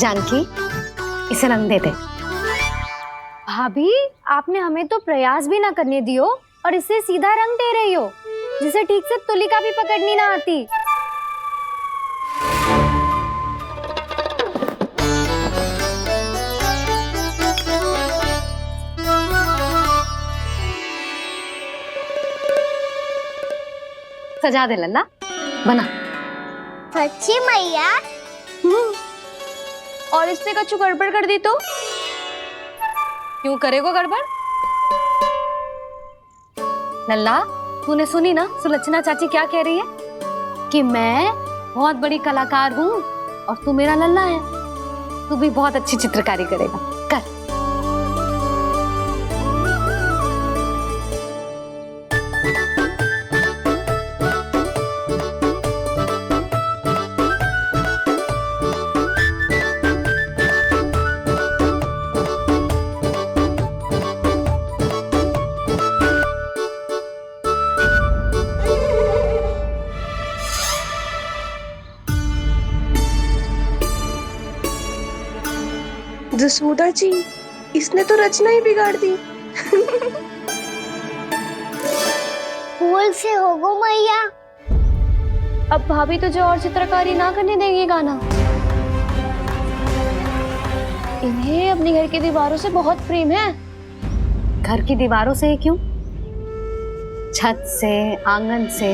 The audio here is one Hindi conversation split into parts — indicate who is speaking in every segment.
Speaker 1: जानकी, इसे रंग दे दे।
Speaker 2: भाभी, आपने हमें तो प्रयास भी ना करने दियो और इसे सीधा रंग दे रही हो, जिसे ठीक से तुलिका भी पकड़नी ना आती।
Speaker 1: सजा दे लल्ला, बना।
Speaker 3: सच्ची मैया?
Speaker 2: और इसने कछु गड़बड़ कर दी तो?
Speaker 1: क्यों करेगो गड़बड़? लल्ला, तूने सुनी ना सुलक्षणा चाची क्या कह रही है? कि मैं बहुत बड़ी कलाकार हूँ और तू मेरा लल्ला है। तू भी बहुत अच्छी चित्रकारी करेगा, कर।
Speaker 4: जसोदा जी, इसने तो रचना ही बिगाड़ दी।
Speaker 3: फूल से होगो मैया।
Speaker 2: अब भाभी तुझे और चित्रकारी ना करने देंगे गाना। इन्हें अपने घर की दीवारों से बहुत प्रेम है।
Speaker 1: घर की दीवारों से क्यों? छत से, आंगन से,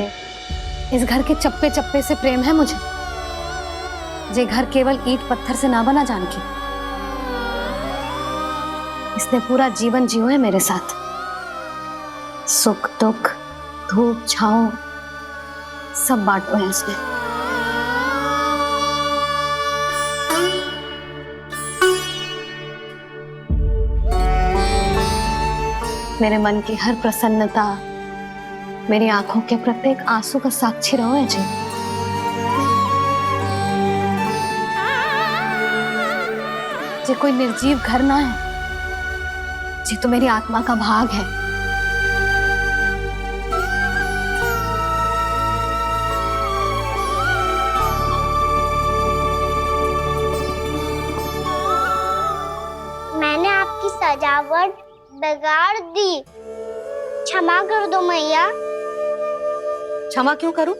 Speaker 1: इस घर के चप्पे चप्पे से प्रेम है मुझे। ये घर केवल ईंट पत्थर से ना बना जानकी। इसने पूरा जीवन जियो है मेरे साथ। सुख दुख, धूप छांव सब बांटो है इसने। मेरे मन की हर प्रसन्नता, मेरी आंखों के प्रत्येक आंसू का साक्षी रहो है जी। ये कोई निर्जीव घर ना है, ये तो मेरी आत्मा का भाग है।
Speaker 3: मैंने आपकी सजावट बिगाड़ दी, क्षमा कर दो मैया।
Speaker 1: क्षमा क्यों करूं?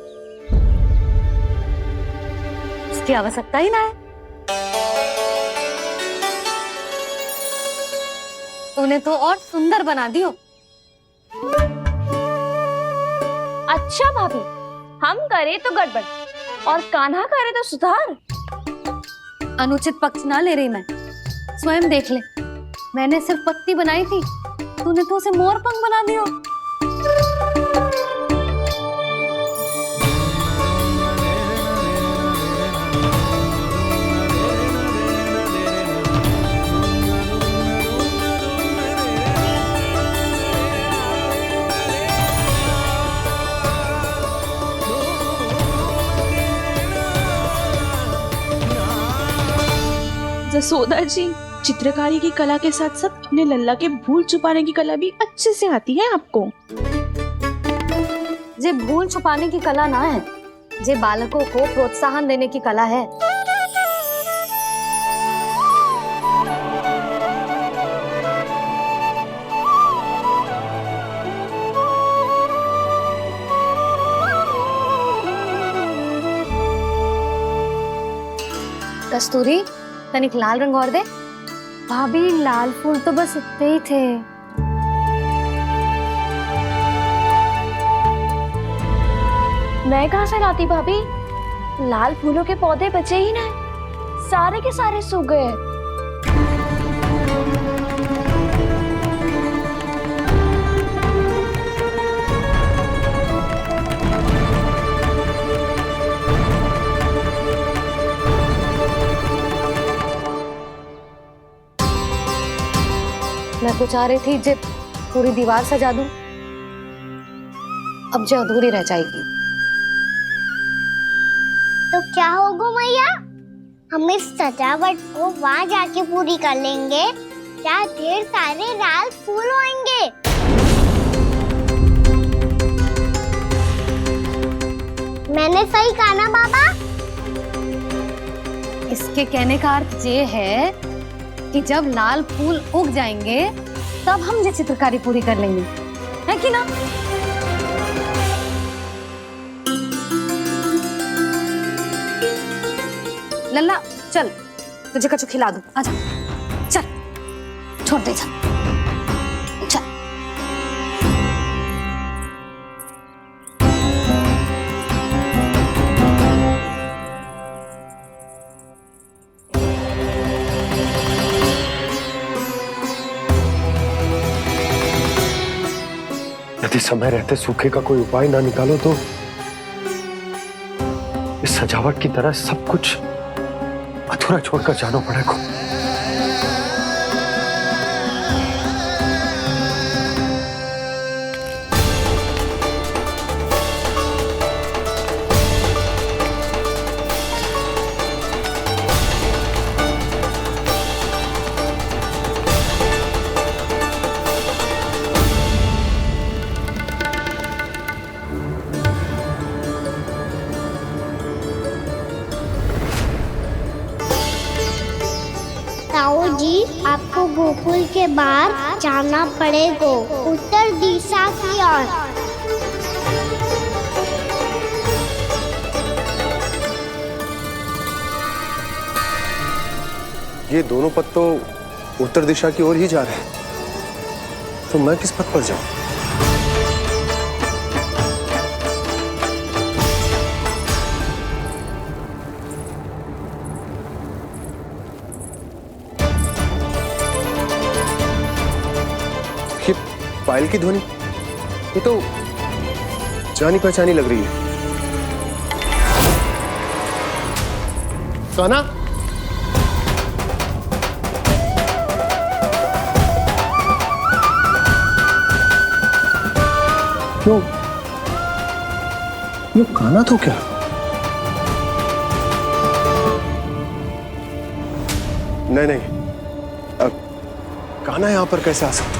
Speaker 1: इसकी आवश्यकता ही ना है। तूने तो और सुंदर बना दियो।
Speaker 2: अच्छा भाभी, हम करे तो गड़बड़ और कान्हा करे तो सुधार।
Speaker 1: अनुचित पक्ष ना ले रही मैं, स्वयं देख ले। मैंने सिर्फ पत्ती बनाई थी, तूने तो उसे मोर पंख बना दियो।
Speaker 4: जसोदा जी, चित्रकारी की कला के साथ साथ अपने लल्ला के भूल छुपाने की कला भी अच्छे से आती है आपको।
Speaker 1: ये भूल छुपाने की कला ना है, ये बालकों को प्रोत्साहन देने की कला है। कस्तूरी, तनिक लाल रंग और दे।
Speaker 2: भाभी, लाल फूल तो बस इतने ही थे। मैं कहाँ से लाती भाभी? लाल फूलों के पौधे बचे ही नहीं, सारे के सारे सूख गए।
Speaker 1: मैं तो चाह रही थी जे पूरी दीवार सजा दूं, अब जो अधूरी रह जाएगी।
Speaker 3: तो क्या होगा मैया? हम इस सजावट को वहाँ जाके पूरी कर लेंगे, जहाँ ढेर सारे लाल फूल होंगे। मैंने सही कहा ना बाबा?
Speaker 1: इसके कहने का अर्थ ये है कि जब लाल फूल उग जाएंगे तब हम ये चित्रकारी पूरी कर लेंगे, है कि ना? लल्ला चल, तुझे कछु खिला दूं, आजा चल, छोड़ दे चल चल।
Speaker 5: यदि समय रहते सूखे का कोई उपाय ना निकालो तो इस सजावट की तरह सब कुछ अधूरा छोड़कर जाना पड़ेगा।
Speaker 3: ताऊ जी, आपको गोकुल के बाहर जाना पड़ेगा, उत्तर दिशा की ओर।
Speaker 5: ये दोनों पथ तो उत्तर दिशा की ओर ही जा रहे हैं, तो मैं किस पथ पर जाऊं? ये पायल की ध्वनि, ये तो जानी पहचानी लग रही है। कान्हा, क्यों? ये कान्हा तो क्या? नहीं नहीं, कान्हा यहां पर कैसे आ सकता?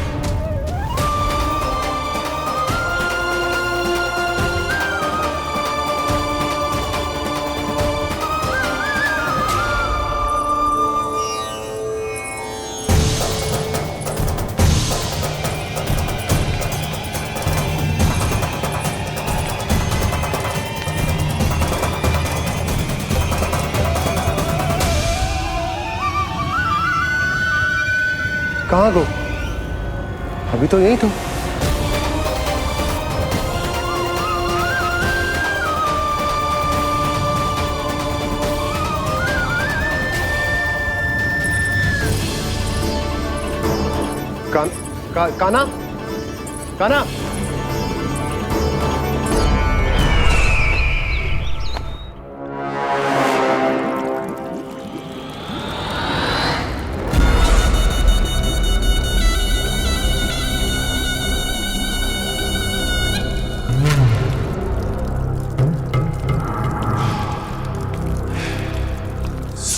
Speaker 5: कहाँ गो? अभी तो यही तो। कान्हा, कान्हा,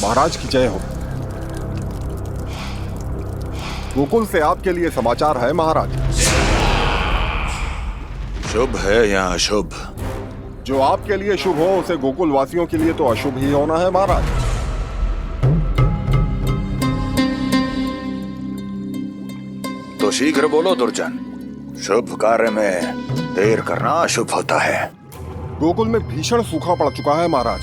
Speaker 6: महाराज की जय हो। गोकुल से आपके लिए समाचार है महाराज।
Speaker 7: शुभ है या अशुभ?
Speaker 6: जो आपके लिए शुभ हो उसे गोकुल वासियों के लिए तो अशुभ ही होना है महाराज।
Speaker 7: तो शीघ्र बोलो दुर्जन, शुभ कार्य में देर करना अशुभ होता है।
Speaker 6: गोकुल में भीषण सूखा पड़ चुका है महाराज।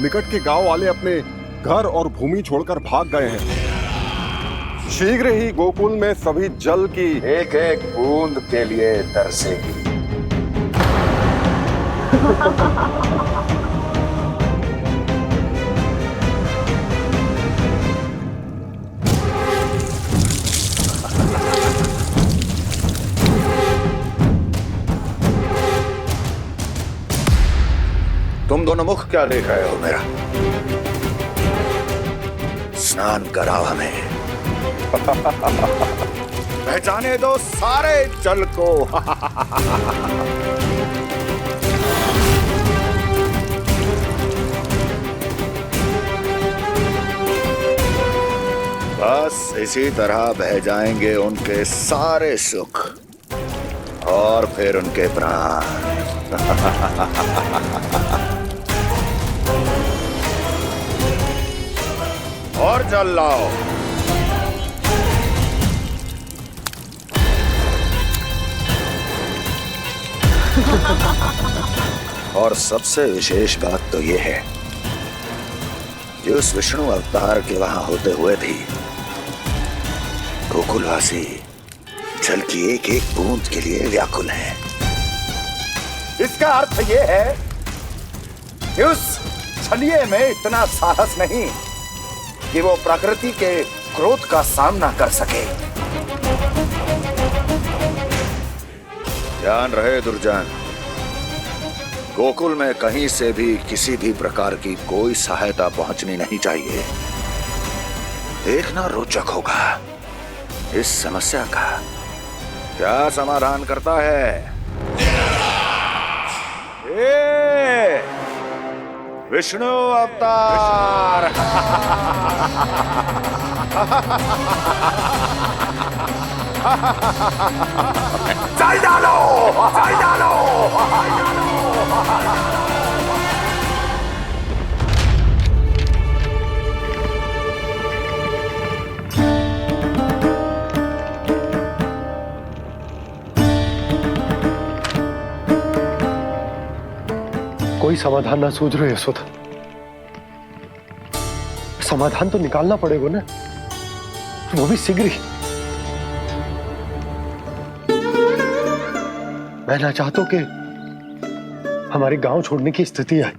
Speaker 6: निकट के गांव वाले अपने घर और भूमि छोड़कर भाग गए हैं। शीघ्र ही गोकुल में सभी जल की
Speaker 7: एक एक बूंद के लिए तरसेगी। तुम दोनों मुख क्या देख रहे हो मेरा? स्नान कराओ हमें। पहचाने दो सारे जल को। बस इसी तरह बह जाएंगे उनके सारे सुख और फिर उनके प्राण। जल लाओ। और सबसे विशेष बात तो यह है कि उस विष्णु अवतार के वहां होते हुए भी गोकुलवासी जल की एक एक बूंद के लिए व्याकुल है। इसका अर्थ यह है कि उस छलिए में इतना साहस नहीं कि वो प्रकृति के क्रोध का सामना कर सके। ध्यान रहे दुर्जन, गोकुल में कहीं से भी किसी भी प्रकार की कोई सहायता पहुंचनी नहीं चाहिए। देखना रोचक होगा इस समस्या का क्या समाधान करता है। ए, विष्णु अवतार। चल डालो, चल डालो।
Speaker 5: कोई समाधान ना सूझ रहे यशोदा। समाधान तो निकालना पड़ेगा ना, वो भी शीघ्र ही। मैं ना चाहता कि हमारे गांव छोड़ने की स्थिति आए।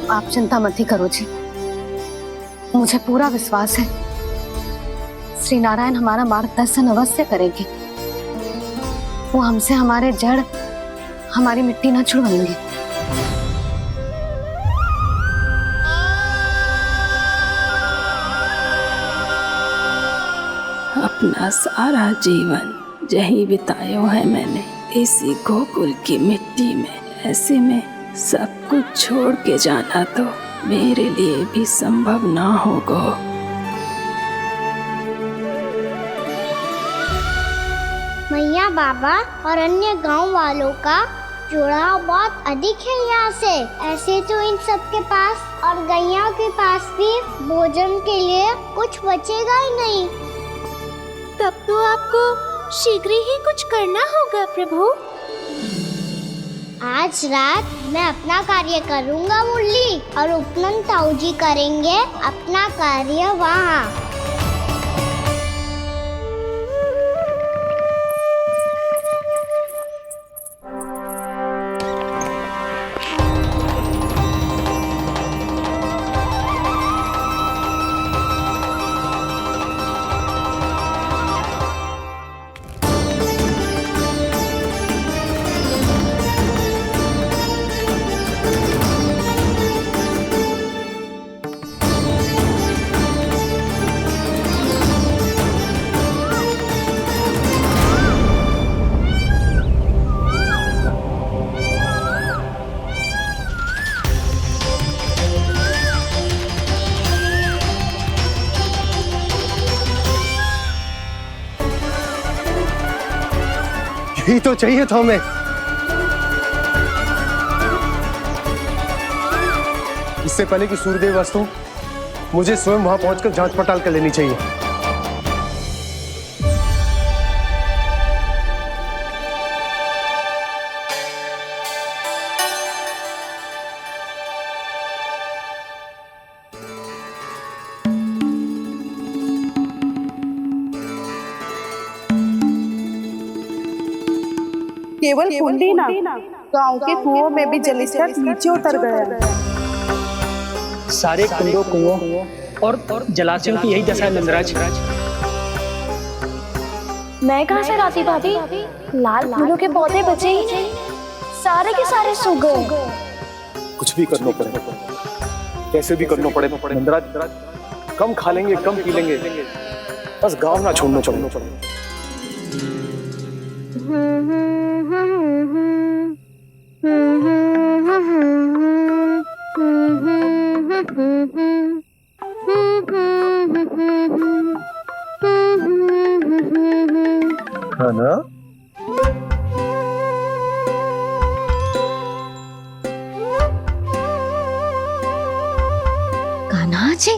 Speaker 1: आप चिंता मत ही करो जी, मुझे पूरा विश्वास है श्री नारायण हमारा मार्गदर्शन अवश्य करेंगे। वो हमसे हमारे जड़, हमारी मिट्टी न छुड़वाएंगे।
Speaker 8: अपना सारा जीवन यही बितायो है मैंने, इसी गोकुल की मिट्टी में। ऐसे में सब कुछ छोड़ के जाना तो मेरे लिए भी संभव ना होगा।
Speaker 3: मैया बाबा और अन्य गांव वालों का जुड़ाव बहुत अधिक है यहाँ से। ऐसे तो इन सब के पास और गैया के पास भी भोजन के लिए कुछ बचेगा ही नहीं।
Speaker 2: तब तो आपको शीघ्र ही कुछ करना होगा प्रभु।
Speaker 3: आज रात मैं अपना कार्य करूँगा मुरली, और उपनंद ताऊ जी करेंगे अपना कार्य वहाँ।
Speaker 5: यही तो चाहिए था हमें। इससे पहले कि सूर्यदेव वस्तु, मुझे स्वयं वहां पहुंचकर जांच पड़ताल कर लेनी चाहिए।
Speaker 9: केवल कुंडी ना, गांव के कुओं में भी जलस्तर नीचे उतर गया।
Speaker 10: सारे कुंडों, कुओं और जलाशयों की यही दशा है नंदराज।
Speaker 2: मैं कहाँ से लाती भाभी? लाल फूलों के पौधे बचे ही नहीं, सारे के सारे सूख गए।
Speaker 5: कुछ भी करना पड़ेगा, कैसे भी करना पड़ेगा नंदराज। कम खा लेंगे, कम पी लेंगे, बस गांव ना छोड़ना चाहिए। है ना?
Speaker 1: छी।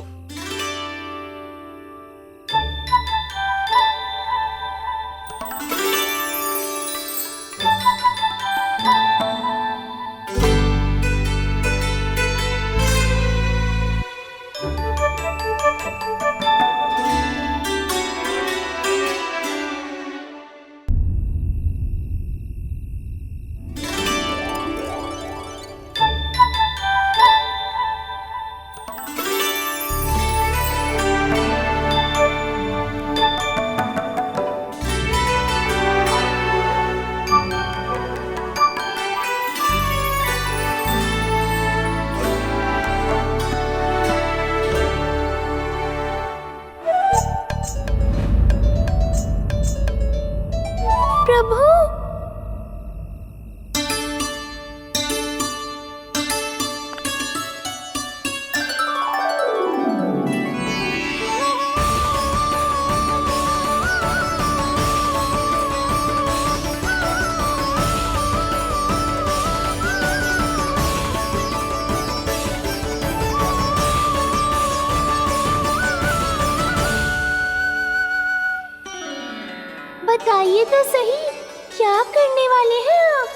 Speaker 2: प्रभु, बताइए तो सही, क्या करने वाले हैं आप?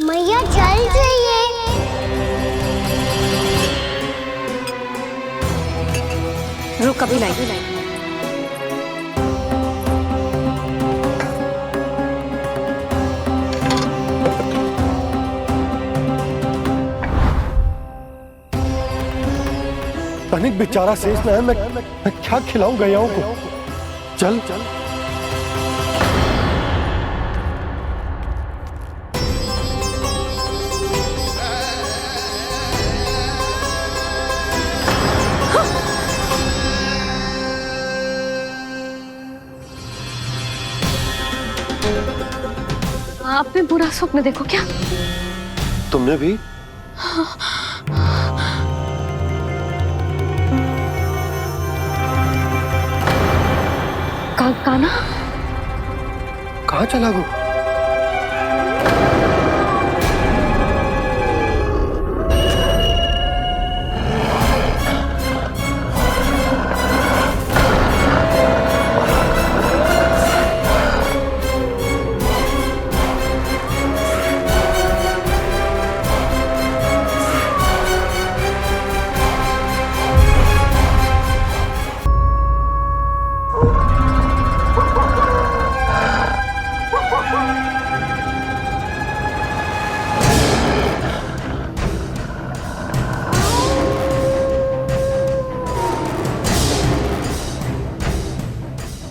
Speaker 3: मैया चल जाइए।
Speaker 1: रुक अभी लाई।
Speaker 6: तनिक बेचारा शेष न है, मैं क्या खिलाऊं गयाओं को। चल चल
Speaker 1: आप भी बुरा स्वप्न देखो क्या?
Speaker 5: तुमने भी?
Speaker 1: कान्हा
Speaker 5: कहाँ चला गो?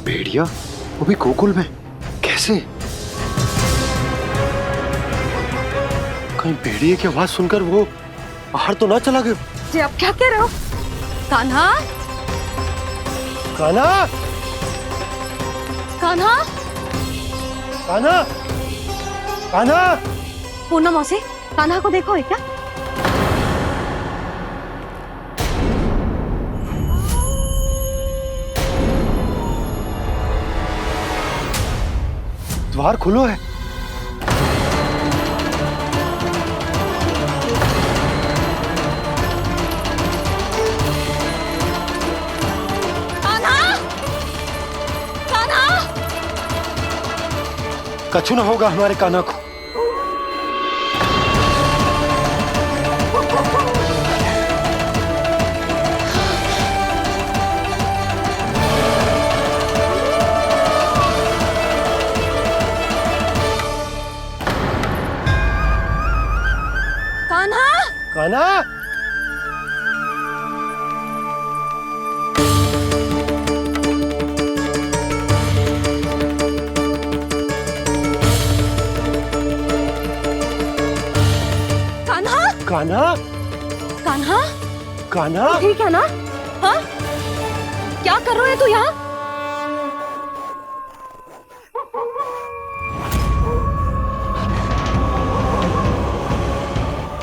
Speaker 5: भेड़िया वो भी गोकुल में? कैसे? कहीं भेड़िए की आवाज सुनकर वो बाहर तो ना चला गया?
Speaker 1: जी आप क्या कह रहे हो? कान्हा,
Speaker 5: कान्हा,
Speaker 1: कान्हा,
Speaker 5: कान्हा, कान्हा!
Speaker 1: पूनम मौसी, कान्हा को देखो है क्या?
Speaker 5: द्वार खुलो है।
Speaker 1: कान्हा, कान्हा!
Speaker 5: कछु ना होगा हमारे कान्हा को। कान्हा!
Speaker 1: कान्हा,
Speaker 5: कान्हा!
Speaker 1: कान्हा,
Speaker 5: कान्हा!
Speaker 1: ठीक है ना? हाँ? क्या कर रहे हो तू यहाँ?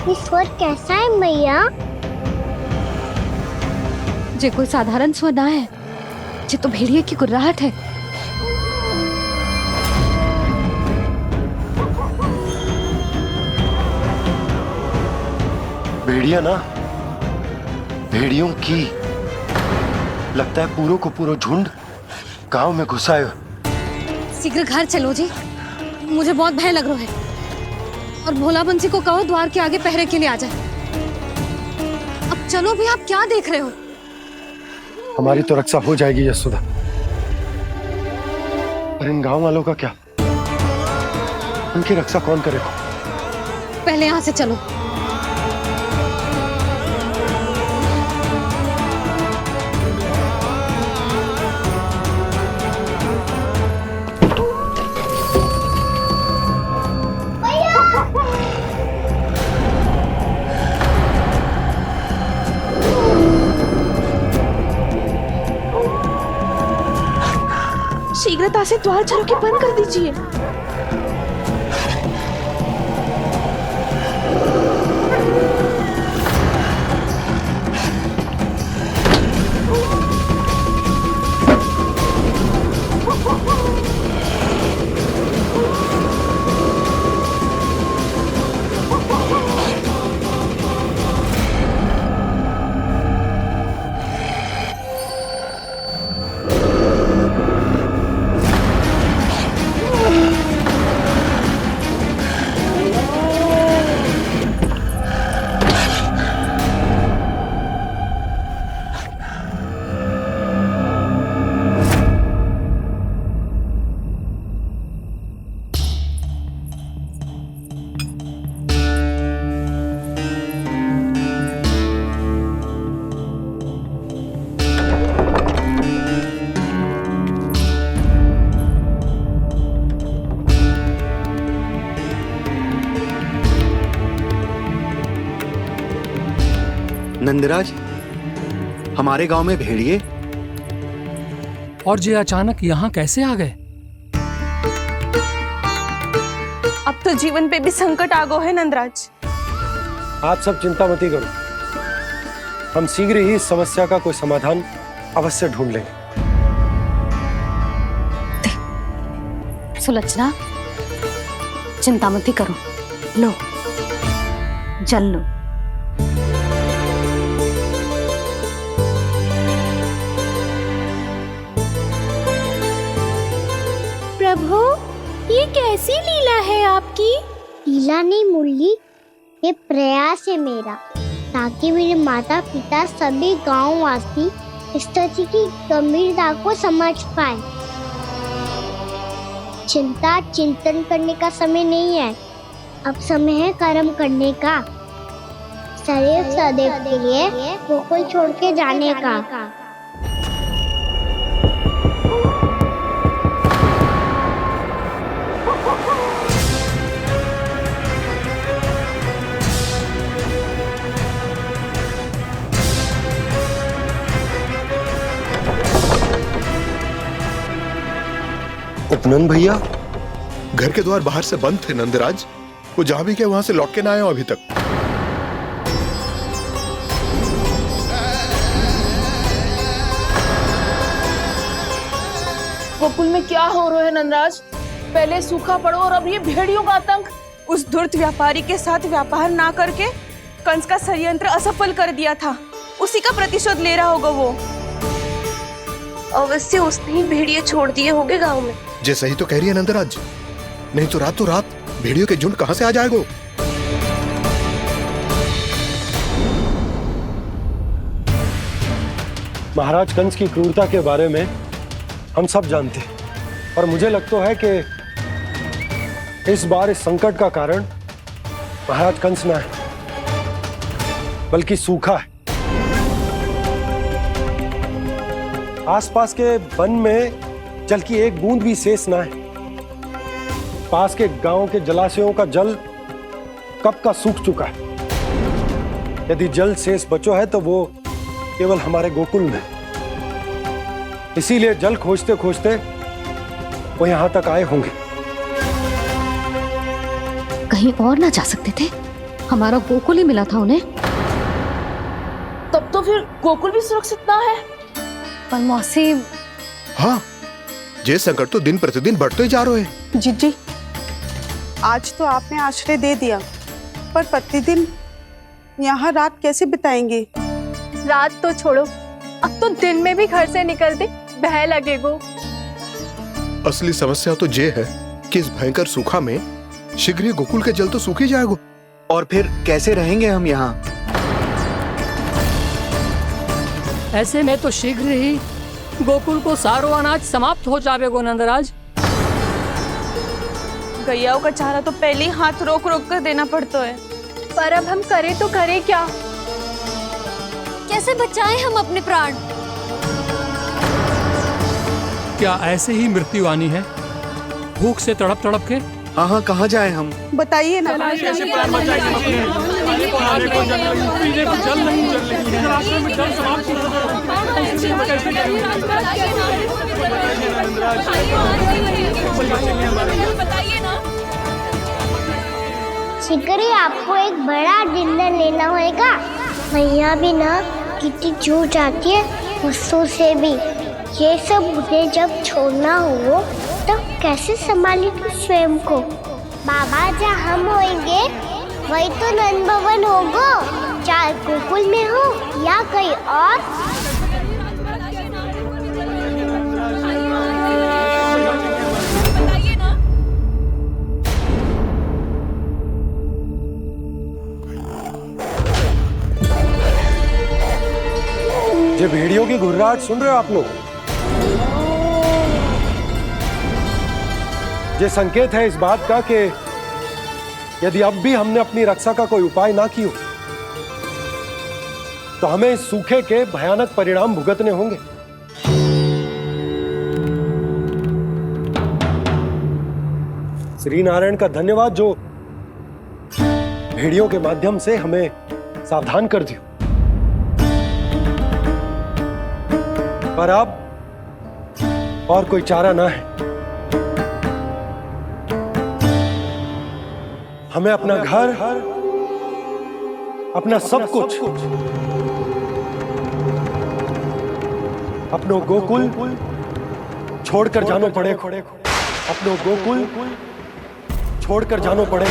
Speaker 3: ये स्वर कैसा है मैया?
Speaker 1: जे कोई साधारण स्वर ना है, जे तो भेड़िए की गुर्राहट है।
Speaker 5: भेड़िया ना, भेड़ियों की लगता है पूरो को पूरो झुंड गांव में घुसा है।
Speaker 1: शीघ्र घर चलो जी, मुझे बहुत भय लग रहा है। और भोला बंसी को कहो द्वार के आगे पहरे के लिए आ जाए। अब चलो भी, आप क्या देख रहे हो?
Speaker 5: हमारी तो रक्षा हो जाएगी यशोदा, पर इन गांव वालों का क्या? उनकी रक्षा कौन करेगा?
Speaker 1: पहले यहाँ से चलो।
Speaker 4: शीघ्रता से द्वार चारों के बंद कर दीजिए।
Speaker 11: नंदराज, हमारे गांव में भेड़िए?
Speaker 12: और ये अचानक यहाँ कैसे आ गए?
Speaker 4: अब तो जीवन पे भी संकट आ गो है नंदराज।
Speaker 5: आप सब चिंता मत करो, हम शीघ्र ही इस समस्या का कोई समाधान अवश्य ढूंढ लेंगे।
Speaker 1: सुलोचना, चिंता मत करो, लो जल लो।
Speaker 2: प्रभु, ये कैसी लीला है आपकी?
Speaker 3: लीला नहीं मुरली, ये प्रयास है मेरा, ताकि मेरे माता पिता सभी गांव वासी इस स्थिति की गंभीरता को समझ पाए। चिंता चिंतन करने का समय नहीं है, अब समय है कर्म करने का, सदैव सदैव के लिए गोकुल छोड़ के जाने का।
Speaker 12: उपनंद भैया, घर के द्वार बाहर से बंद थे नंदराज, वो जहां भी गए वहां से लौट के ना आए हो अभी तक।
Speaker 4: गोकुल में क्या हो रहा है नंदराज? पहले सूखा पड़ो और अब ये भेड़ियों का आतंक। उस धूर्त व्यापारी के साथ व्यापार ना करके कंस का षड्यंत्र असफल कर दिया था, उसी का प्रतिशोध ले रहा होगा वो। अवश्य उसने ही भेड़िए छोड़ दिए होंगे गांव में।
Speaker 12: जे सही तो कह रही है नंदराज, नहीं तो रात भेड़ियों के झुंड कहां से आ जाएगा?
Speaker 5: महाराज कंस की क्रूरता के बारे में हम सब जानते हैं, और मुझे लगता है कि इस बार इस संकट का कारण महाराज कंस ना है, बल्कि सूखा है। आसपास के वन में जल की एक बूंद भी शेष ना है। पास के गांव के जलाशयों का जल कब का सूख चुका है। यदि जल शेष बचो है तो वो केवल हमारे गोकुल में। इसीलिए जल खोजते खोजते वो यहां तक आए होंगे।
Speaker 1: कहीं और ना जा सकते थे? हमारा गोकुल ही मिला था उन्हें।
Speaker 4: तब तो फिर गोकुल भी सुरक्षित ना है।
Speaker 1: पर मौसी,
Speaker 12: हाँ, ये संकट तो दिन प्रतिदिन बढ़ते ही जा रहे हैं।
Speaker 9: जीजी, आज तो आपने आश्रय दे दिया, पर प्रतिदिन यहाँ रात कैसे बिताएंगे?
Speaker 2: रात तो छोड़ो, अब तो दिन में भी घर से निकलते भय लगेगो।
Speaker 12: असली समस्या तो ये है कि इस भयंकर सूखा में शीघ्र ही गोकुल के जल तो सूख ही जाएगा।
Speaker 11: और फिर कैसे रहेंगे हम यहाँ?
Speaker 10: ऐसे में तो शीघ्र ही गोकुल को सारो अनाज समाप्त हो जाएगा नंदराज।
Speaker 4: गैयाओं का चारा तो पहले ही हाथ रोक रोक कर देना पड़ता है।
Speaker 2: पर अब हम करें तो करें क्या? कैसे बचाएं हम अपने प्राण?
Speaker 13: क्या ऐसे ही मृत्यु आनी है, भूख से तड़प तड़प के?
Speaker 11: हाँ, कहाँ जाए हम?
Speaker 9: बताइए ना।
Speaker 13: कैसे प्राण बचाएं हम अपने? खाने को जल नहीं, पीने को जल नहीं, रास्ते में जल समाप्त हो गया।
Speaker 3: शीघ्र ही आपको एक बड़ा निर्णय लेना होगा। मैया भी ना कितनी जूझ जाती है गुस्सों से भी। ये सब मुझे जब छोड़ना हो तो कैसे संभालेंगे स्वयं को? बाबा जहाँ हम होंगे वही तो नंद भवन होगा, चाहे गोकुल में हो या कहीं और।
Speaker 5: ये भेड़ियों की घुर्राहट सुन रहे हो आप लोग? ये संकेत है इस बात का कि यदि अब भी हमने अपनी रक्षा का कोई उपाय ना किया तो हमें इस सूखे के भयानक परिणाम भुगतने होंगे। श्री नारायण का धन्यवाद जो भेड़ियों के माध्यम से हमें सावधान कर दिया। पर अब और कोई चारा ना है। हमें अपना घर, अपना सब कुछ, अपनो गोकुल छोड़कर जानो पड़े, अपनो गोकुल छोड़कर जानो पड़े।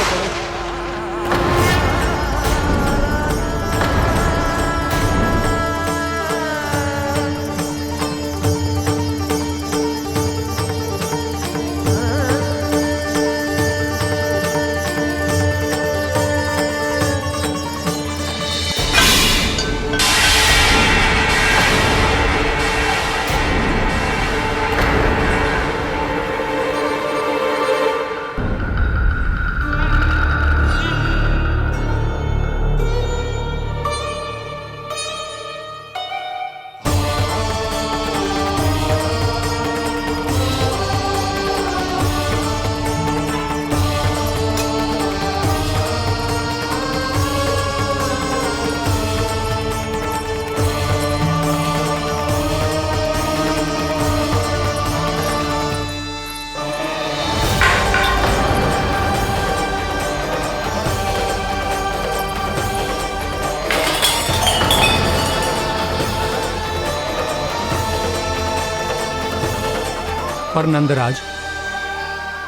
Speaker 13: पर नंदराज,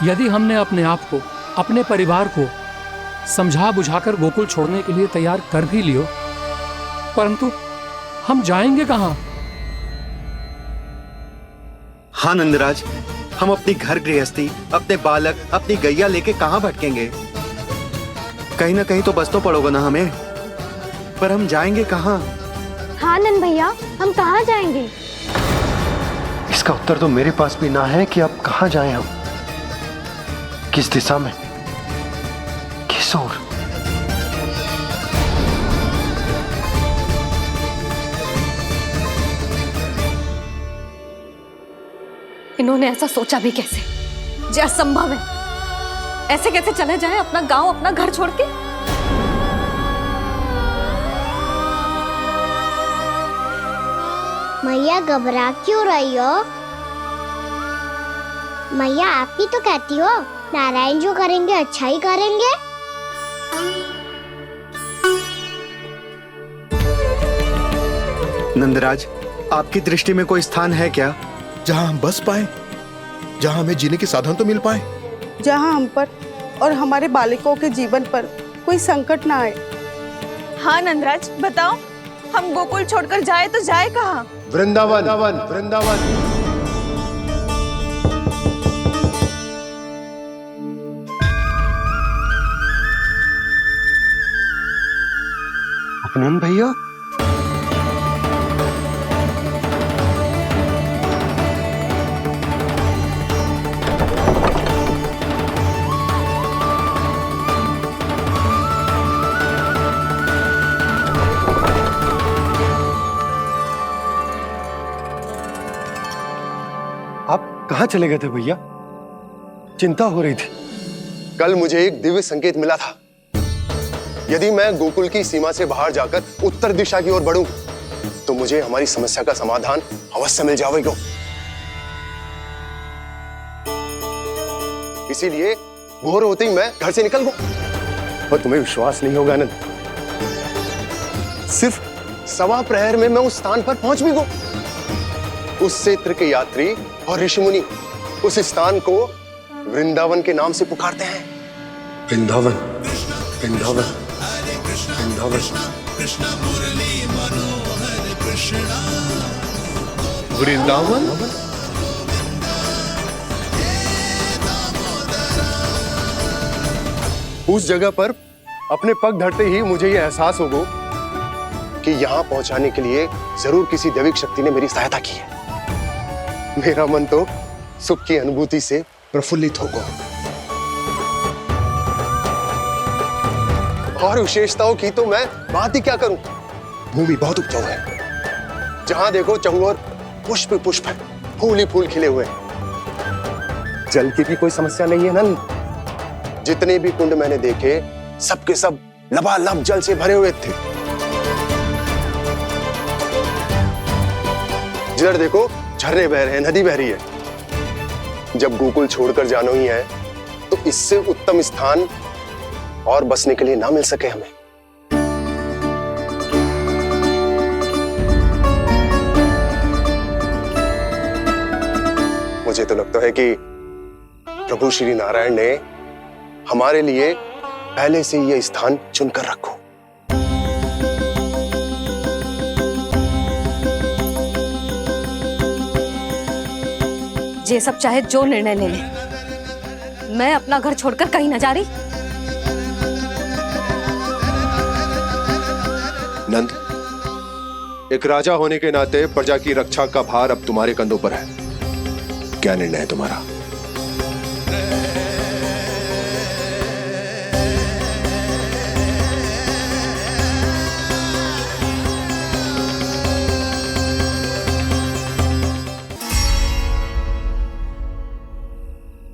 Speaker 13: यदि हमने अपने आप को, अपने परिवार को समझा बुझाकर गोकुल छोड़ने के लिए तैयार कर भी लियो, परंतु हम जाएंगे कहां?
Speaker 11: हाँ नंदराज, हम अपनी घर गृहस्थी, अपने बालक, अपनी गैया लेके कहाँ भटकेंगे? कहीं ना कहीं तो बस तो पड़ोगे ना हमें, पर हम जाएंगे कहाँ?
Speaker 2: हाँ नंद भैया, हम कहाँ जाएंगे?
Speaker 5: इसका उत्तर तो मेरे पास भी ना है कि अब कहां जाएं हम, किस दिशा में, किस ओर।
Speaker 1: इन्होंने ऐसा सोचा भी कैसे, जो असंभव है। ऐसे कैसे चले जाएं अपना गांव, अपना घर छोड़ के?
Speaker 3: मैया घबरा क्यों रही हो? मैया आप ही तो कहती हो नारायण जो करेंगे अच्छा ही करेंगे।
Speaker 11: नंदराज, आपकी दृष्टि में कोई स्थान है क्या
Speaker 12: जहां हम बस पाए, जहां हमें जीने के साधन तो मिल पाए,
Speaker 9: जहाँ हम पर और हमारे बालकों के जीवन पर कोई संकट ना आए।
Speaker 4: हाँ नंदराज, बताओ, हम गोकुल छोड़कर जाए तो जाए कहाँ?
Speaker 5: वृंदावन, वृंदावन। अपनन भैया, कहाँ चले गए थे भैया? चिंता हो रही थी।
Speaker 6: कल मुझे एक दिव्य संकेत मिला था। यदि मैं गोकुल की सीमा से बाहर जाकर उत्तर दिशा की ओर बढ़ूं, तो मुझे हमारी समस्या का समाधान अवश्य मिल जाएगा। इसीलिए भोर होते ही मैं घर से निकल गया। और तुम्हें विश्वास नहीं होगा आनंद, सिर्फ सवा प्रहर में मैं उस स्थान पर पहुंच भी गया। उस क्षेत्र के यात्री और ऋषिमुनि उस स्थान को वृंदावन के नाम से पुकारते हैं।
Speaker 5: वृंदावन, वृंदावन, वृंदावन।
Speaker 12: वृंदावन।
Speaker 6: उस जगह पर अपने पग धरते ही मुझे यह एहसास होगा कि यहां पहुंचाने के लिए जरूर किसी दैविक शक्ति ने मेरी सहायता की है। मेरा मन तो सुख की अनुभूति से प्रफुल्लित होगा। और विशेषताओं की तो मैं बात ही क्या करूं। भूमि बहुत उपजाऊ है, जहां देखो चहुओर पुष्प पुष्प है, फूल ही फूल खिले हुए हैं। जल की भी कोई समस्या नहीं है नंद। जितने भी कुंड मैंने देखे, सबके सब लबालब जल से भरे हुए थे। जिधर देखो झरने बह रहे हैं, नदी बह रही है। जब गोकुल छोड़कर जाना ही है, तो इससे उत्तम स्थान और बसने के लिए ना मिल सके हमें। मुझे तो लगता है कि प्रभु श्री नारायण ने हमारे लिए पहले से यह स्थान चुनकर रखो।
Speaker 1: ये सब चाहे जो निर्णय ले ले, मैं अपना घर छोड़कर कहीं न जा रही।
Speaker 6: नंद, एक राजा होने के नाते प्रजा की रक्षा का भार अब तुम्हारे कंधों पर है। क्या निर्णय है तुम्हारा?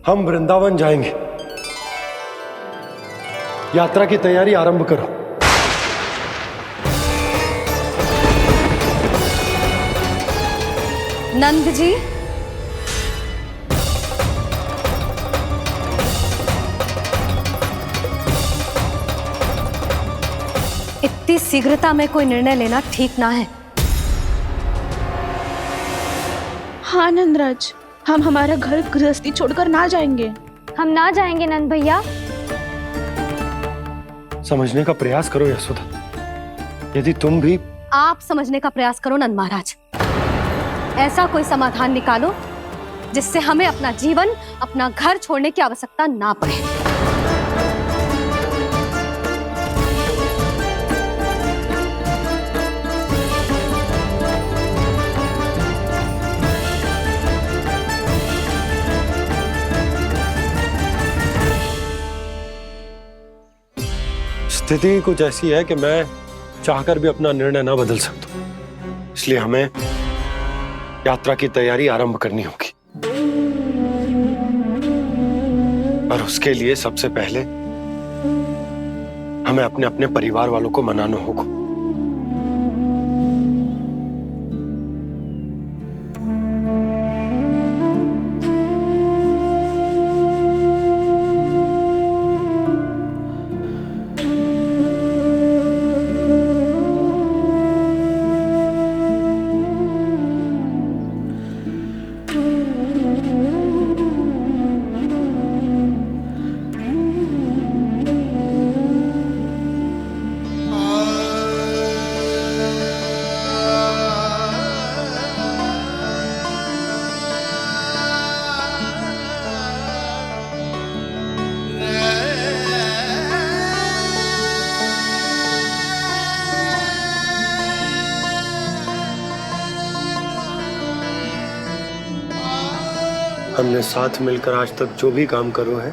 Speaker 5: हम वृंदावन जाएंगे। यात्रा की तैयारी आरंभ करो।
Speaker 1: नंद जी, इतनी शीघ्रता में कोई निर्णय लेना ठीक ना है।
Speaker 4: हाँ नंदराज, हम हमारा घर गृहस्थी छोड़कर ना जाएंगे।
Speaker 2: हम ना जाएंगे नंद भैया।
Speaker 5: समझने का प्रयास करो यशोदा। यदि तुम भी
Speaker 1: आप समझने का प्रयास करो नंद महाराज। ऐसा कोई समाधान निकालो जिससे हमें अपना जीवन, अपना घर छोड़ने की आवश्यकता ना पड़े।
Speaker 5: स्थिति कुछ ऐसी है कि मैं चाहकर भी अपना निर्णय ना बदल सकता, इसलिए हमें यात्रा की तैयारी आरंभ करनी होगी। और उसके लिए सबसे पहले हमें अपने अपने परिवार वालों को मनाना होगा। हमने साथ मिलकर आज तक जो भी काम करो है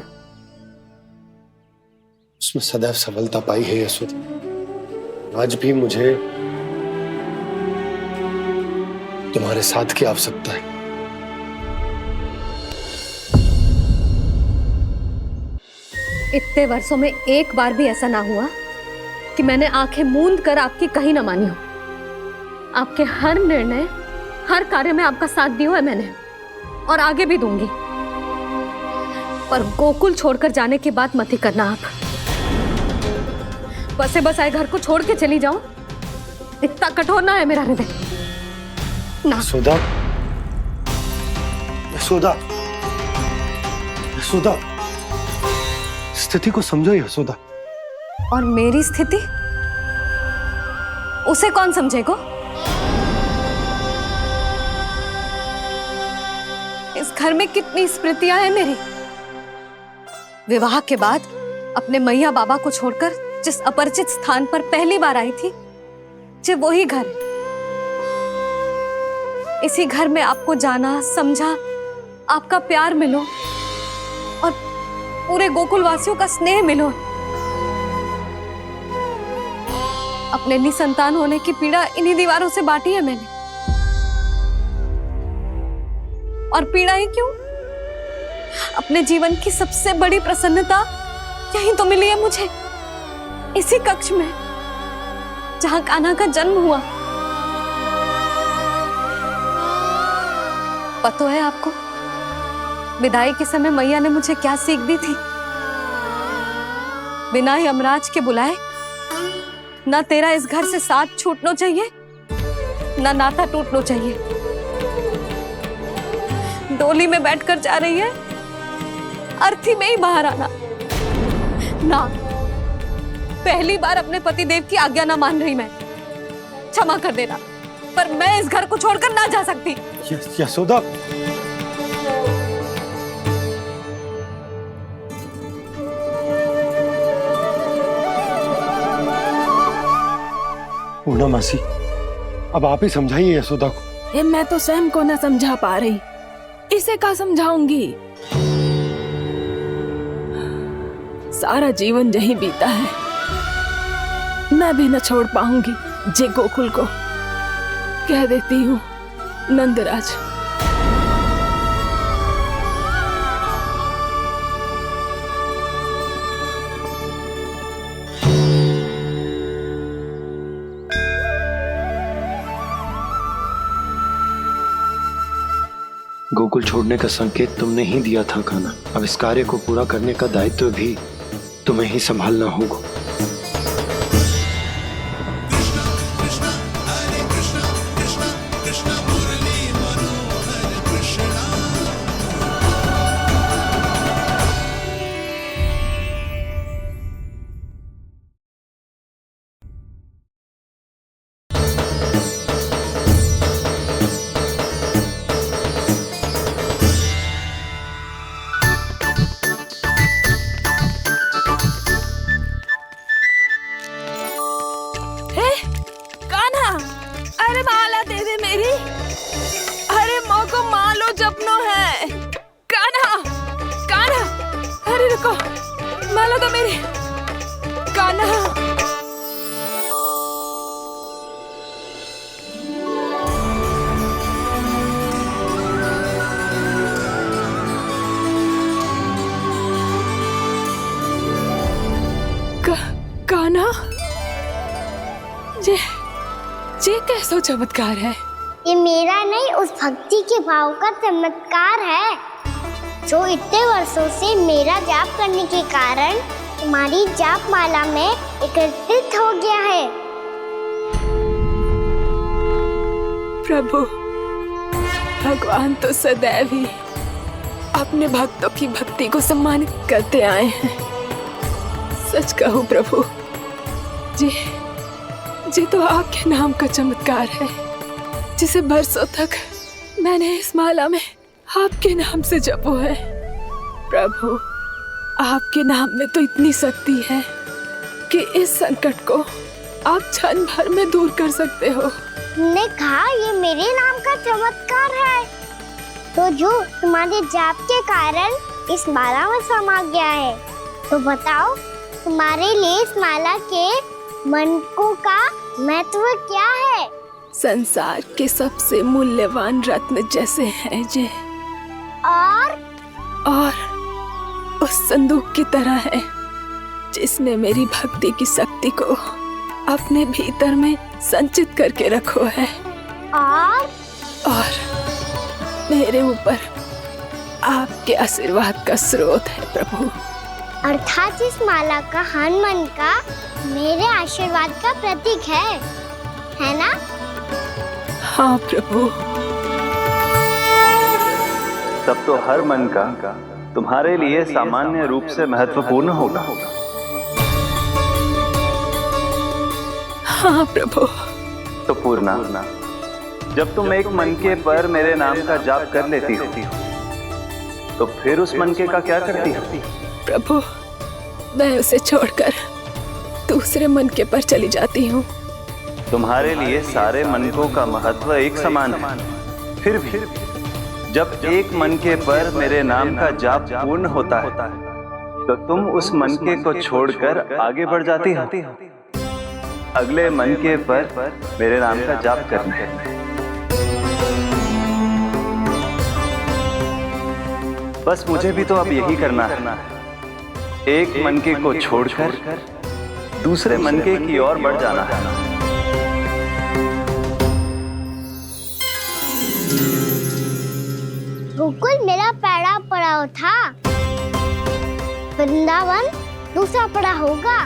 Speaker 5: उसमें सदैव सफलता पाई है यशोदा। आज भी मुझे तुम्हारे साथ की आवश्यकता है।
Speaker 1: इतने वर्षों में एक बार भी ऐसा ना हुआ कि मैंने आंखें मूंद कर आपकी कहीं ना मानी हो। आपके हर निर्णय, हर कार्य में आपका साथ दिया है मैंने, और आगे भी दूंगी। पर गोकुल छोड़कर जाने की बात मत ही करना आप। बसे बसाए घर को छोड़ के चली जाऊं, इतना कठोर ना है मेरा हृदय ना।
Speaker 5: यशोदा, यशोदा, यशोदा, स्थिति को समझो यशोदा।
Speaker 1: और मेरी स्थिति उसे कौन समझेगा? इस घर में कितनी स्मृतियां हैं मेरी। विवाह के बाद अपने मैया बाबा को छोड़कर जिस अपरिचित स्थान पर पहली बार आई थी, जो वही घर है। इसी घर में आपको जाना, समझा, आपका प्यार मिलो और पूरे गोकुल वासियों का स्नेह मिलो। अपने निसंतान होने की पीड़ा इन्हीं दीवारों से बांटी है मैंने। और पीड़ा ही क्यों? अपने जीवन की सबसे बड़ी प्रसन्नता यही तो मिली है मुझे, इसी कक्ष में जहां कान्हा का जन्म हुआ। पता है आपको, विदाई के समय मैया ने मुझे क्या सीख दी थी? बिना यमराज के बुलाए ना तेरा इस घर से साथ छूटना चाहिए, ना नाता टूटना चाहिए। डोली में बैठकर जा रही है, अर्थी में ही बाहर आना ना। पहली बार अपने पतिदेव की आज्ञा ना मान रही मैं, क्षमा कर देना, पर मैं इस घर को छोड़कर ना जा सकती।
Speaker 5: यशोदा, पूर्णा मासी, अब आप ही समझाइए यशोदा को।
Speaker 8: ये मैं तो स्वयं को न समझा पा रही, इसे क्या समझाऊंगी। सारा जीवन यही बीता है, मैं भी न छोड़ पाऊंगी जे गोकुल को। कह देती हूँ नंदराज।
Speaker 14: गोकुल छोड़ने का संकेत तुमने ही दिया था कान्हा। अब इस कार्य को पूरा करने का दायित्व भी तुम्हें ही संभालना होगा।
Speaker 8: ये कैसा चमत्कार है?
Speaker 3: ये मेरा नहीं, उस भक्ति के भाव का चमत्कार है जो इतने वर्षों से मेरा जाप करने के कारण तुम्हारी जाप माला में एकत्रित हो गया है।
Speaker 8: प्रभु, भगवान तो सदैव ही अपने भक्तों की भक्ति को सम्मानित करते आए हैं। सच कहूं प्रभु, जी तो आपके नाम का चमत्कार है, जिसे बरसों तक मैंने इस माला में आपके नाम से जपो है। प्रभु, आपके नाम में तो इतनी शक्ति है कि इस संकट को आप क्षण भर में दूर कर सकते हो।
Speaker 3: तुमने कहा ये मेरे नाम का चमत्कार है, तो जो तुम्हारे जाप के कारण इस माला में समा गया है, तो बताओ तुम्हारे लिए इस माला के मनकों का महत्व क्या है?
Speaker 8: संसार के सबसे मूल्यवान रत्न जैसे हैं जे, और उस संदूक की तरह है जिसने मेरी भक्ति की शक्ति को अपने भीतर में संचित करके रखो है। और मेरे ऊपर आपके आशीर्वाद का स्रोत है प्रभु।
Speaker 3: अर्थात इस माला का हनुमान का मेरे आशीर्वाद का प्रतीक है ना?
Speaker 8: हाँ प्रभु।
Speaker 15: तब तो हर मन का तुम्हारे लिए सामान्य रूप से महत्वपूर्ण होगा।
Speaker 8: हाँ प्रभु।
Speaker 15: तो पूर्णा, जब तुम एक मनके पर मेरे नाम का जाप कर लेती हो, तो फिर उस मनके का क्या करती हो?
Speaker 8: प्रभु, मैं उसे छोड़कर दूसरे मनके पर चली जाती हूँ।
Speaker 15: तुम्हारे लिए सारे मनकों का महत्व एक समान है। फिर भी जब एक मनके पर मेरे नाम का जाप पूर्ण होता है, तो तुम उस मनके को छोड़कर आगे बढ़ जाती हो अगले मनके पर मेरे नाम का जाप करने। बस मुझे भी तो अब यही करना है, एक मनके को छोड़कर दूसरे मनके की ओर बढ़ जाना है।
Speaker 3: गोकुल मेरा पैड़ा पड़ा था, वृंदावन दूसरा पड़ा होगा।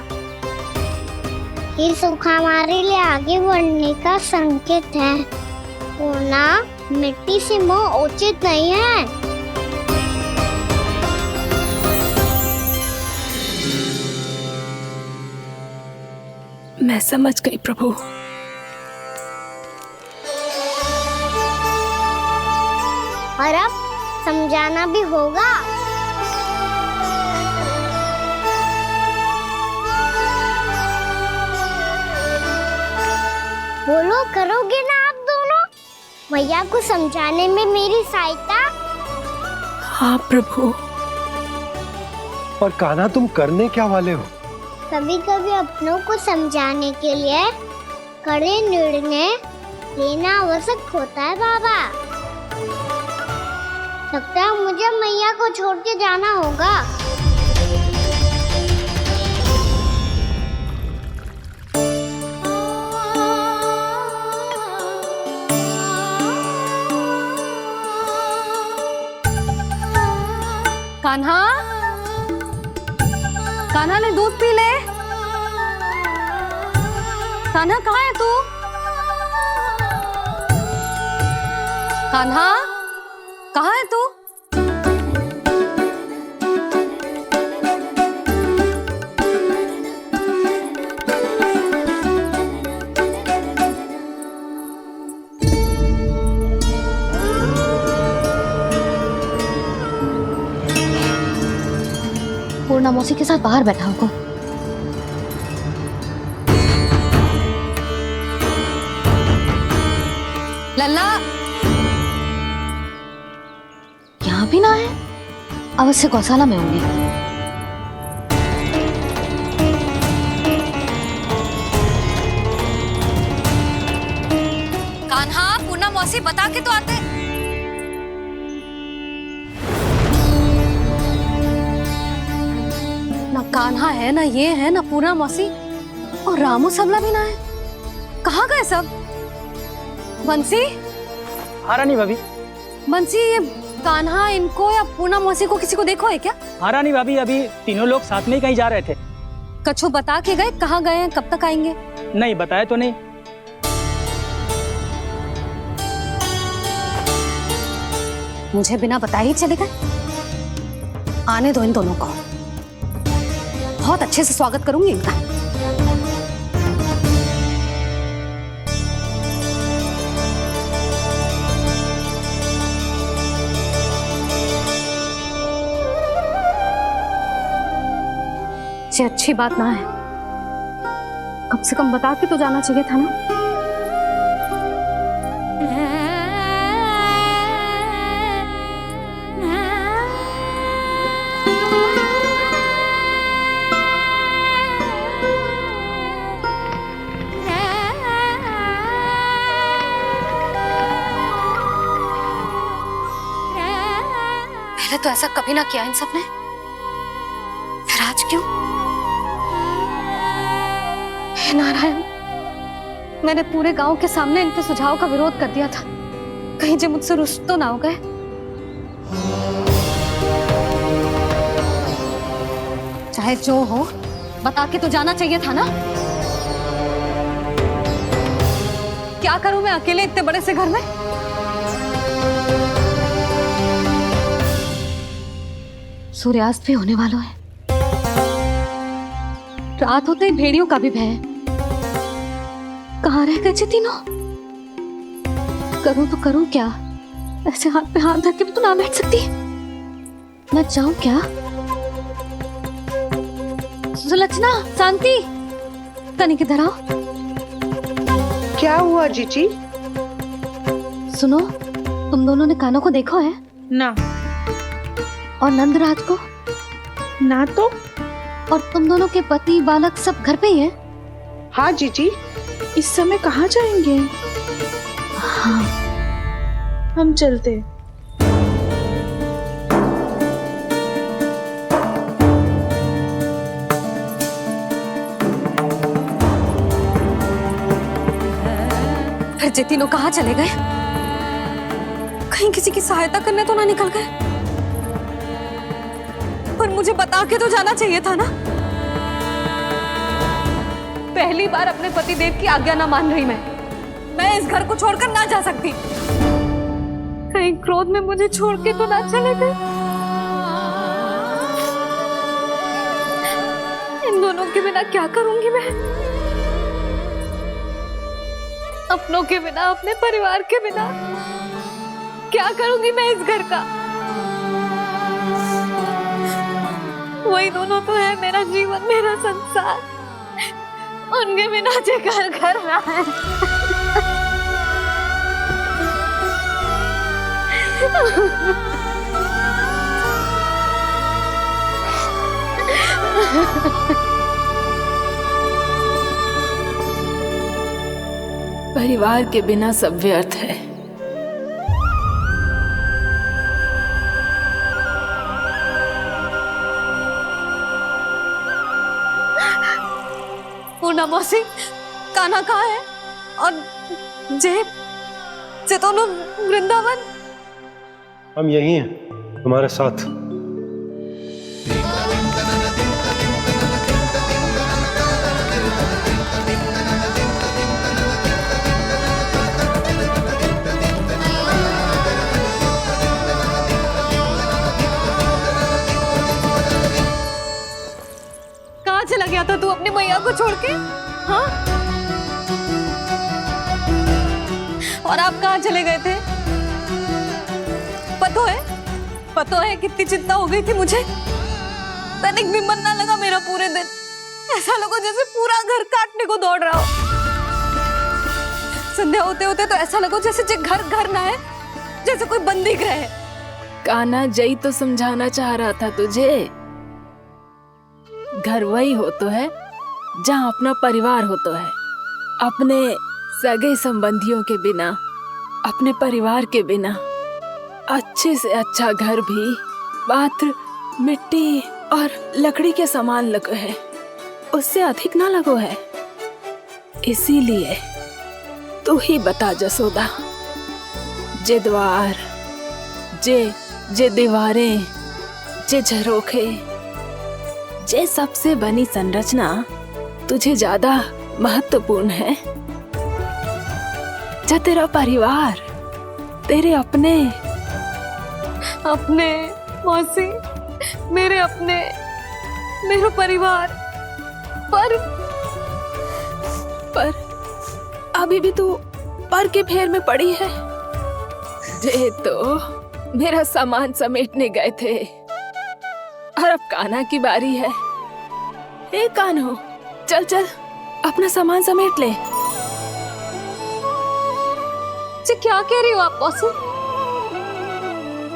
Speaker 3: ये सुख हमारे लिए आगे बढ़ने का संकेत है। वरना मिट्टी से मोह उचित नहीं है।
Speaker 8: मैं समझ गई प्रभु।
Speaker 3: और अब समझाना भी होगा। बोलो, करोगे ना आप दोनों? भैया को समझाने में मेरी सहायता।
Speaker 8: हाँ प्रभु।
Speaker 5: पर कान्हा, तुम करने क्या वाले हो?
Speaker 3: कभी कभी अपनों को समझाने के लिए कड़े निर्णय लेना आवश्यक होता है बाबा। लगता है मुझे मैया को छोड़ के जाना होगा।
Speaker 1: कान्हा, कान्हा ने दूध पी ले। कान्हा कहाँ है तू? कान्हा, कहाँ है तू? पूर्णा मौसी के साथ बाहर बैठा होगा। लल्ला, यहाँ भी ना है। अवश्य गौशाला में होंगे। कान्हा, पूर्णा मौसी बता के तो आते। ना कान्हा है, ना ये है, ना पूर्णा मौसी, और रामू सबला भी ना है। कहाँ गए सब? बंसी?
Speaker 10: हाँ रानी भाभी।
Speaker 1: बंसी, ये कान्हा इनको या पूर्णा मौसी को किसी को देखो है क्या?
Speaker 10: हाँ रानी भाभी, अभी तीनों लोग साथ में ही कहीं जा रहे थे।
Speaker 1: कछु बता के गए? कहाँ गए हैं, कब तक आएंगे?
Speaker 10: नहीं बताया तो नहीं।
Speaker 1: मुझे बिना बताए ही चले गए? आने दो इन दोनों को, बहुत अच्छे से स्वागत करूंगी इनका। ये अच्छी बात ना है। कम से कम बता के तो जाना चाहिए था ना। पहले तो ऐसा कभी ना किया इन सब ने, फिर आज क्यों? हे नारायण, मैंने पूरे गांव के सामने इनके सुझाव का विरोध कर दिया था। कहीं जे मुझसे रुष्ट तो ना हो गए। चाहे जो हो, बता के तो जाना चाहिए था ना। क्या करूं मैं अकेले इतने बड़े से घर में? सूर्यास्त भी होने वाला है। रात होते ही भेड़ियों का भी भय है। कहाँ रह गए तीनों? करूं तो करूं क्या? ऐसे हाथ पे हाथ धर के भी तो ना बैठ सकती। मैं जाऊं क्या? सुलक्षणा, शांति, तनिक इधर आओ।
Speaker 9: क्या हुआ जीजी?
Speaker 1: सुनो, तुम दोनों ने कान्हा को देखा है?
Speaker 4: ना।
Speaker 1: और नंदराज को?
Speaker 4: ना तो।
Speaker 1: और तुम दोनों के पति बालक सब घर पे ही है?
Speaker 9: हाँ जीजी, इस समय कहाँ जाएंगे?
Speaker 1: हाँ,
Speaker 4: हम चलते।
Speaker 1: फिर जे तीनों कहाँ चले गए? कहीं किसी की सहायता करने तो ना निकल गए? पर मुझे बता के तो जाना चाहिए था ना। पहली बार अपने पति देव की आज्ञा ना मान रही मैं इस घर को छोड़कर ना जा सकती। कहीं क्रोध में मुझे छोड़ के तो ना चले गए। इन दोनों के बिना क्या करूंगी मैं? अपनों के बिना, अपने परिवार के बिना क्या करूंगी मैं इस घर का? वही दोनों तो है मेरा जीवन, मेरा संसार। उनके बिना जे घर घर रहा है।
Speaker 8: परिवार के बिना सब व्यर्थ है।
Speaker 1: पूर्णा मौसी, कान्हा कहाँ है? और जे दोनों वृंदावन?
Speaker 5: हम यही हैं तुम्हारे साथ।
Speaker 1: कहाँ चला गया था तू अपनी मैया को छोड़ के? हाँ? और आप कहाँ चले गए थे? पता है कितनी चिंता हो गई थी मुझे। तनिक भी मन ना लगा मेरा पूरे दिन। ऐसा लगा जैसे पूरा घर काटने को दौड़ रहा हो। संध्या होते होते तो ऐसा लगा जैसे घर घर ना है, जैसे कोई बंदी गृह है।
Speaker 8: कान्हा जई तो समझाना चाह रहा था तुझे। घर वही हो तो है जहाँ अपना परिवार हो तो है। अपने सगे संबंधियों के बिना, अपने परिवार के बिना अच्छे से अच्छा घर भी मात्र मिट्टी और लकड़ी के समान लगो है, उससे अधिक ना लगो है। इसीलिए तू ही बता जसोदा, जे द्वार, जे दीवारें, जे झरोखे, जे सबसे बनी संरचना तुझे ज्यादा महत्वपूर्ण है? जा तेरा परिवार, तेरे अपने
Speaker 1: मौसी, मेरा परिवार,
Speaker 8: पर अभी भी तू पर के फेर में पड़ी है। जे तो मेरा सामान समेटने गए थे और अब कान्हा की बारी है। ए कान्हो, चल चल अपना सामान समेट ले।
Speaker 1: जी क्या कह रही हो आप मौसी?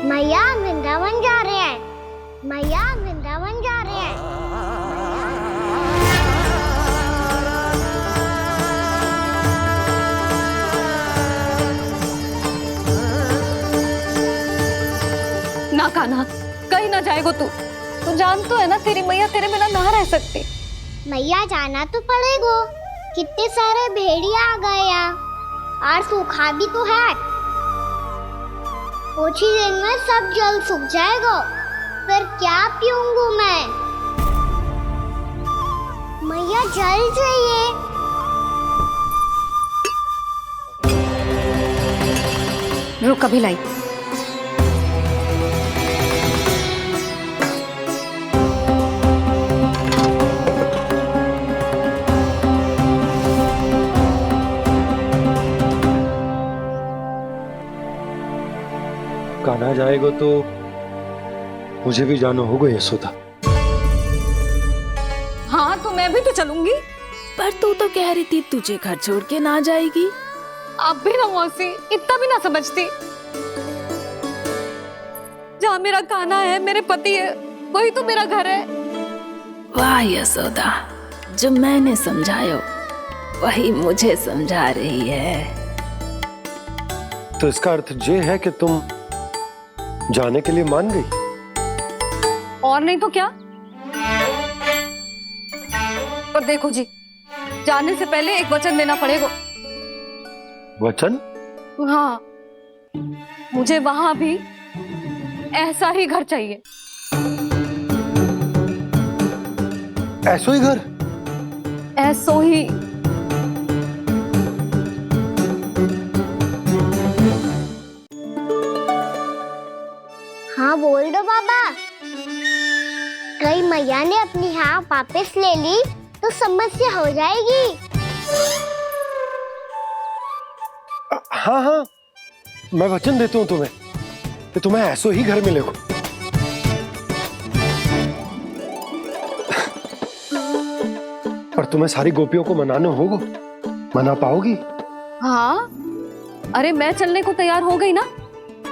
Speaker 3: मैया वृंदावन जा रहे हैं। मैया वृंदावन जा रहे हैं।
Speaker 1: ना कान्हा, कहीं ना जाएगो तू जान तो है ना तेरी मैया तेरे बिना ना रह सकती।
Speaker 3: मैया जाना तो पड़ेगा। कितने सारे भेड़िया आ गए यहाँ, और सूखा भी तो है। कुछ ही दिन में सब जल सूख जाएगा, फिर क्या पीऊंगा मैं? मैया जल चाहिए।
Speaker 1: रुक अभी लाई।
Speaker 5: कान्हा जाएगा तो मुझे भी जाना होगा यशोदा।
Speaker 1: हाँ तो मैं भी तो चलूंगी।
Speaker 8: पर तू तो कह रही थी तुझे घर छोड़ के ना जाएगी।
Speaker 1: आप भी ना मौसी, इतना भी ना समझती। जहाँ मेरा कान्हा है, मेरे पति है, वही तो मेरा घर है।
Speaker 8: वाह यशोदा, जो मैंने समझायो वही मुझे समझा रही है।
Speaker 5: तो इसका अर्थ ये है कि तुम जाने के लिए मान गई?
Speaker 1: और नहीं तो क्या। और देखो जी, जाने से पहले एक वचन देना पड़ेगा।
Speaker 5: वचन?
Speaker 1: हाँ, मुझे वहां भी ऐसा ही घर चाहिए।
Speaker 5: ऐसा ही घर?
Speaker 1: ऐसो ही।
Speaker 3: हाँ बोल दो बाबा। कहीं मैया ने अपनी हाँ वापस ले ली तो समस्या हो जाएगी।
Speaker 5: हाँ हाँ, मैं वचन देता हूँ तुम्हें कि तुम्हें ऐसो ही घर मिलेगा। पर तुम्हें सारी गोपियों को मनाना होगा, मना पाओगी?
Speaker 1: हाँ, अरे मैं चलने को तैयार हो गई ना,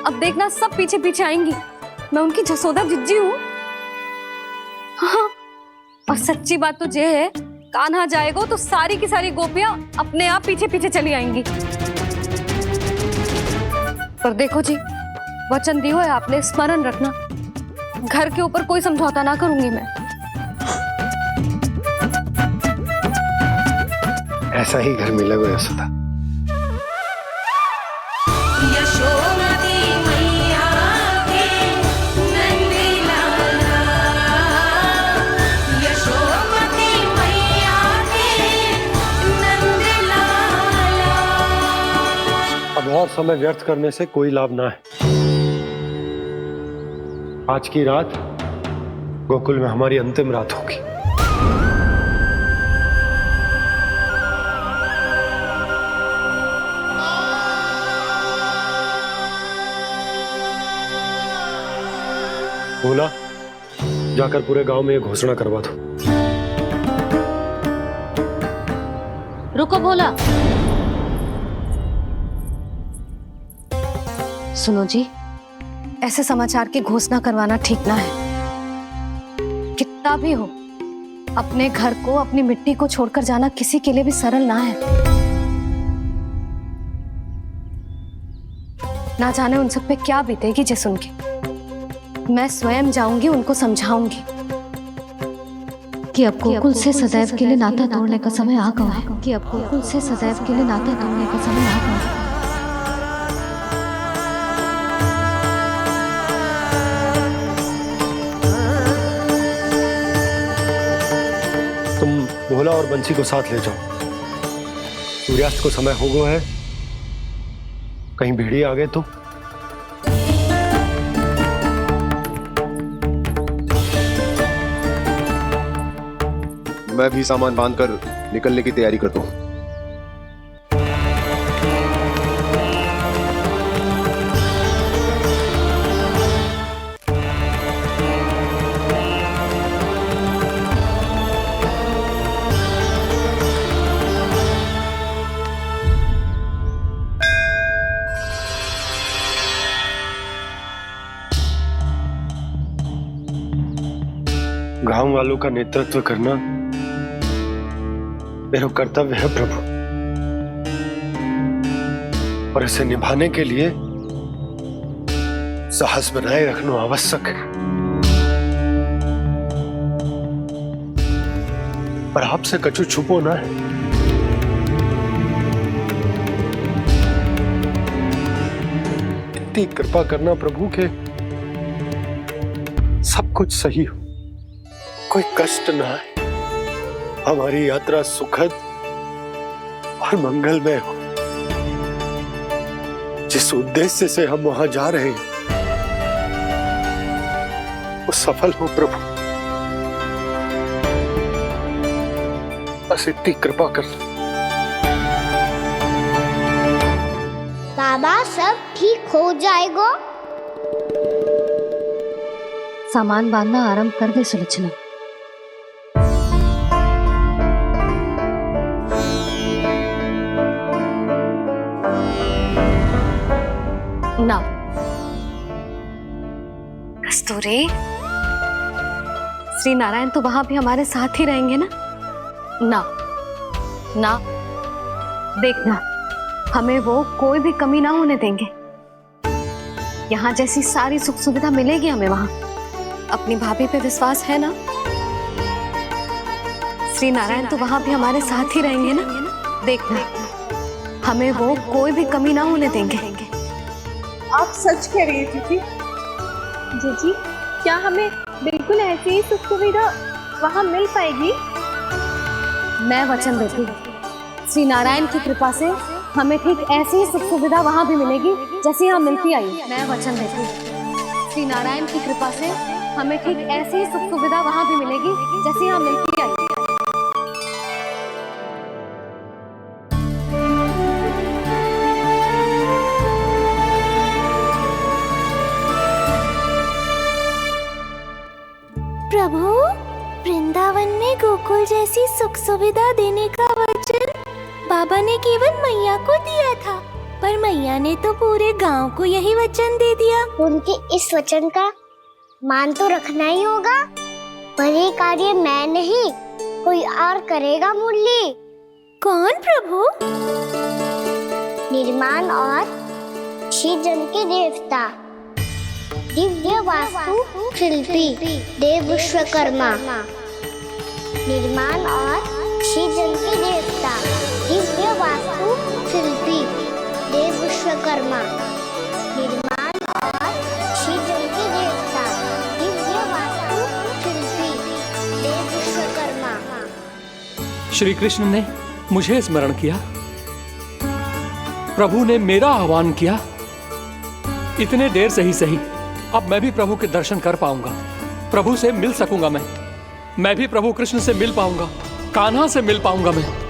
Speaker 1: अब देखना सब पीछे पीछे आएंगी। मैं उनकी जसोदा जिज्जी हूँ। हाँ, और सच्ची बात तो ये है, कान्हा जाएगा तो सारी की सारी गोपियां अपने आप पीछे पीछे चली आएंगी। पर देखो जी, वचन दियो है आपने, स्मरण रखना, घर के ऊपर कोई समझौता ना करूंगी मैं।
Speaker 5: ऐसा ही घर मिलेगा यशोदा। अब और समय व्यर्थ करने से कोई लाभ ना है। आज की रात गोकुल में हमारी अंतिम रात होगी। बोला, जाकर पूरे गांव में ये घोषणा करवा दो।
Speaker 1: रुको भोला। सुनो जी, ऐसे समाचार की घोषणा करवाना ठीक ना है। कितना भी हो, अपने घर को, अपनी मिट्टी को छोड़कर जाना किसी के लिए भी सरल ना है। ना जाने उन सब पे क्या बीतेगी जे सुन के। मैं स्वयं जाऊंगी, उनको समझाऊंगी कि अब गोकुल से सदैव के लिए नाता तोड़ने का समय आ गया है। कि अब गोकुल से सदैव के लिए नाता तोड़ने का समय आ गया है।
Speaker 5: तुम भोला और बंसी को साथ ले जाओ। सूर्यास्त को समय हो गया है, कहीं भेड़िए आ गए तो।
Speaker 6: मैं भी सामान बांधकर निकलने की तैयारी करता हूँ।
Speaker 5: गांव वालों का नेतृत्व करना मेरा कर्तव्य है प्रभु, और इसे निभाने के लिए साहस बनाए रखना आवश्यक है। पर आपसे कछु छुपो ना है। इतनी कृपा करना प्रभु के सब कुछ सही हो, कोई कष्ट ना है, हमारी यात्रा सुखद और मंगलमय हो। जिस उद्देश्य से हम वहां जा रहे हैं वो सफल हो प्रभु, बस इतनी कृपा कर।
Speaker 3: बाबा सब ठीक हो जाएगा।
Speaker 1: सामान बांधना आरंभ कर दे सुलोचना। ना कस्तूरी, श्री नारायण तो वहां भी हमारे साथ ही रहेंगे ना? ना ना, देखना हमें वो कोई भी कमी ना होने देंगे। यहाँ जैसी सारी सुख सुविधा मिलेगी हमें वहां। अपनी भाभी पे विश्वास है ना? श्री नारायण तो वहां भी हमारे साथ ही रहेंगे ना? देखना हमें वो कोई भी कमी ना होने देंगे।
Speaker 4: आप सच कह रही है जीजी।
Speaker 2: जीजी, क्या हमें बिल्कुल ऐसी ही सुख सुविधा वहाँ मिल पाएगी?
Speaker 1: मैं वचन देती हूँ श्री नारायण की कृपा से हमें ठीक ऐसी ही सुख सुविधा वहाँ भी मिलेगी जैसी यहाँ मिलती आई। मैं वचन देती हूँ श्री नारायण की कृपा से हमें ठीक ऐसी ही सुख सुविधा वहाँ भी मिलेगी जैसी यहाँ मिलती आई।
Speaker 3: प्रभु, वृंदावन में गोकुल जैसी सुख सुविधा देने का वचन बाबा ने केवल मैया को दिया था, पर मैया ने तो पूरे गांव को यही वचन दे दिया। उनके इस वचन का मान तो रखना ही होगा, पर ये कार्य मैं नहीं कोई और करेगा। मुरली कौन प्रभु? निर्माण और श्रीजन के देवता, दिव्य वास्तु शिल्पी देव विश्वकर्मा। निर्माण और श्रीजन के देवता, दिव्य वास्तु शिल्पी देव विश्वकर्मा। निर्माण और श्रीजन के देवता, दिव्य वास्तु शिल्पी देव विश्वकर्मा।
Speaker 13: श्री कृष्ण ने मुझे स्मरण किया, प्रभु ने मेरा आह्वान किया। इतने देर से ही सही, अब मैं भी प्रभु के दर्शन कर पाऊंगा, प्रभु से मिल सकूंगा। मैं भी प्रभु कृष्ण से मिल पाऊंगा, कान्हा से मिल पाऊंगा मैं।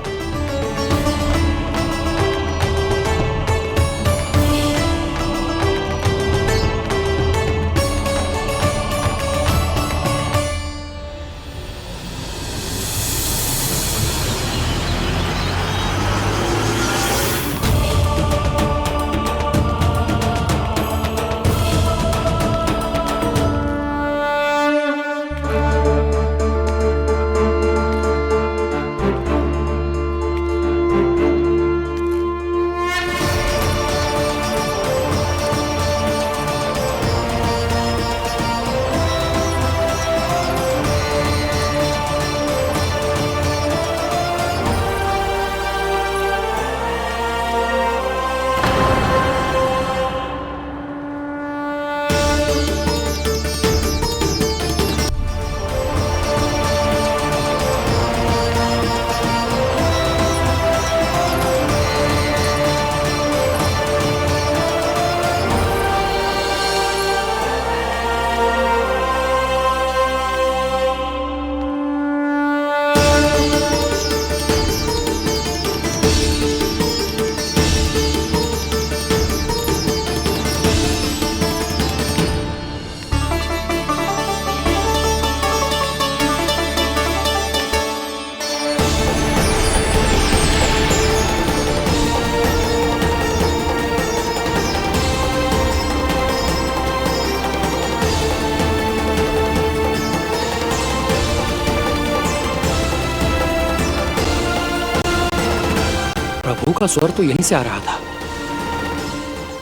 Speaker 13: प्रभु का स्वर तो यहीं से आ रहा था,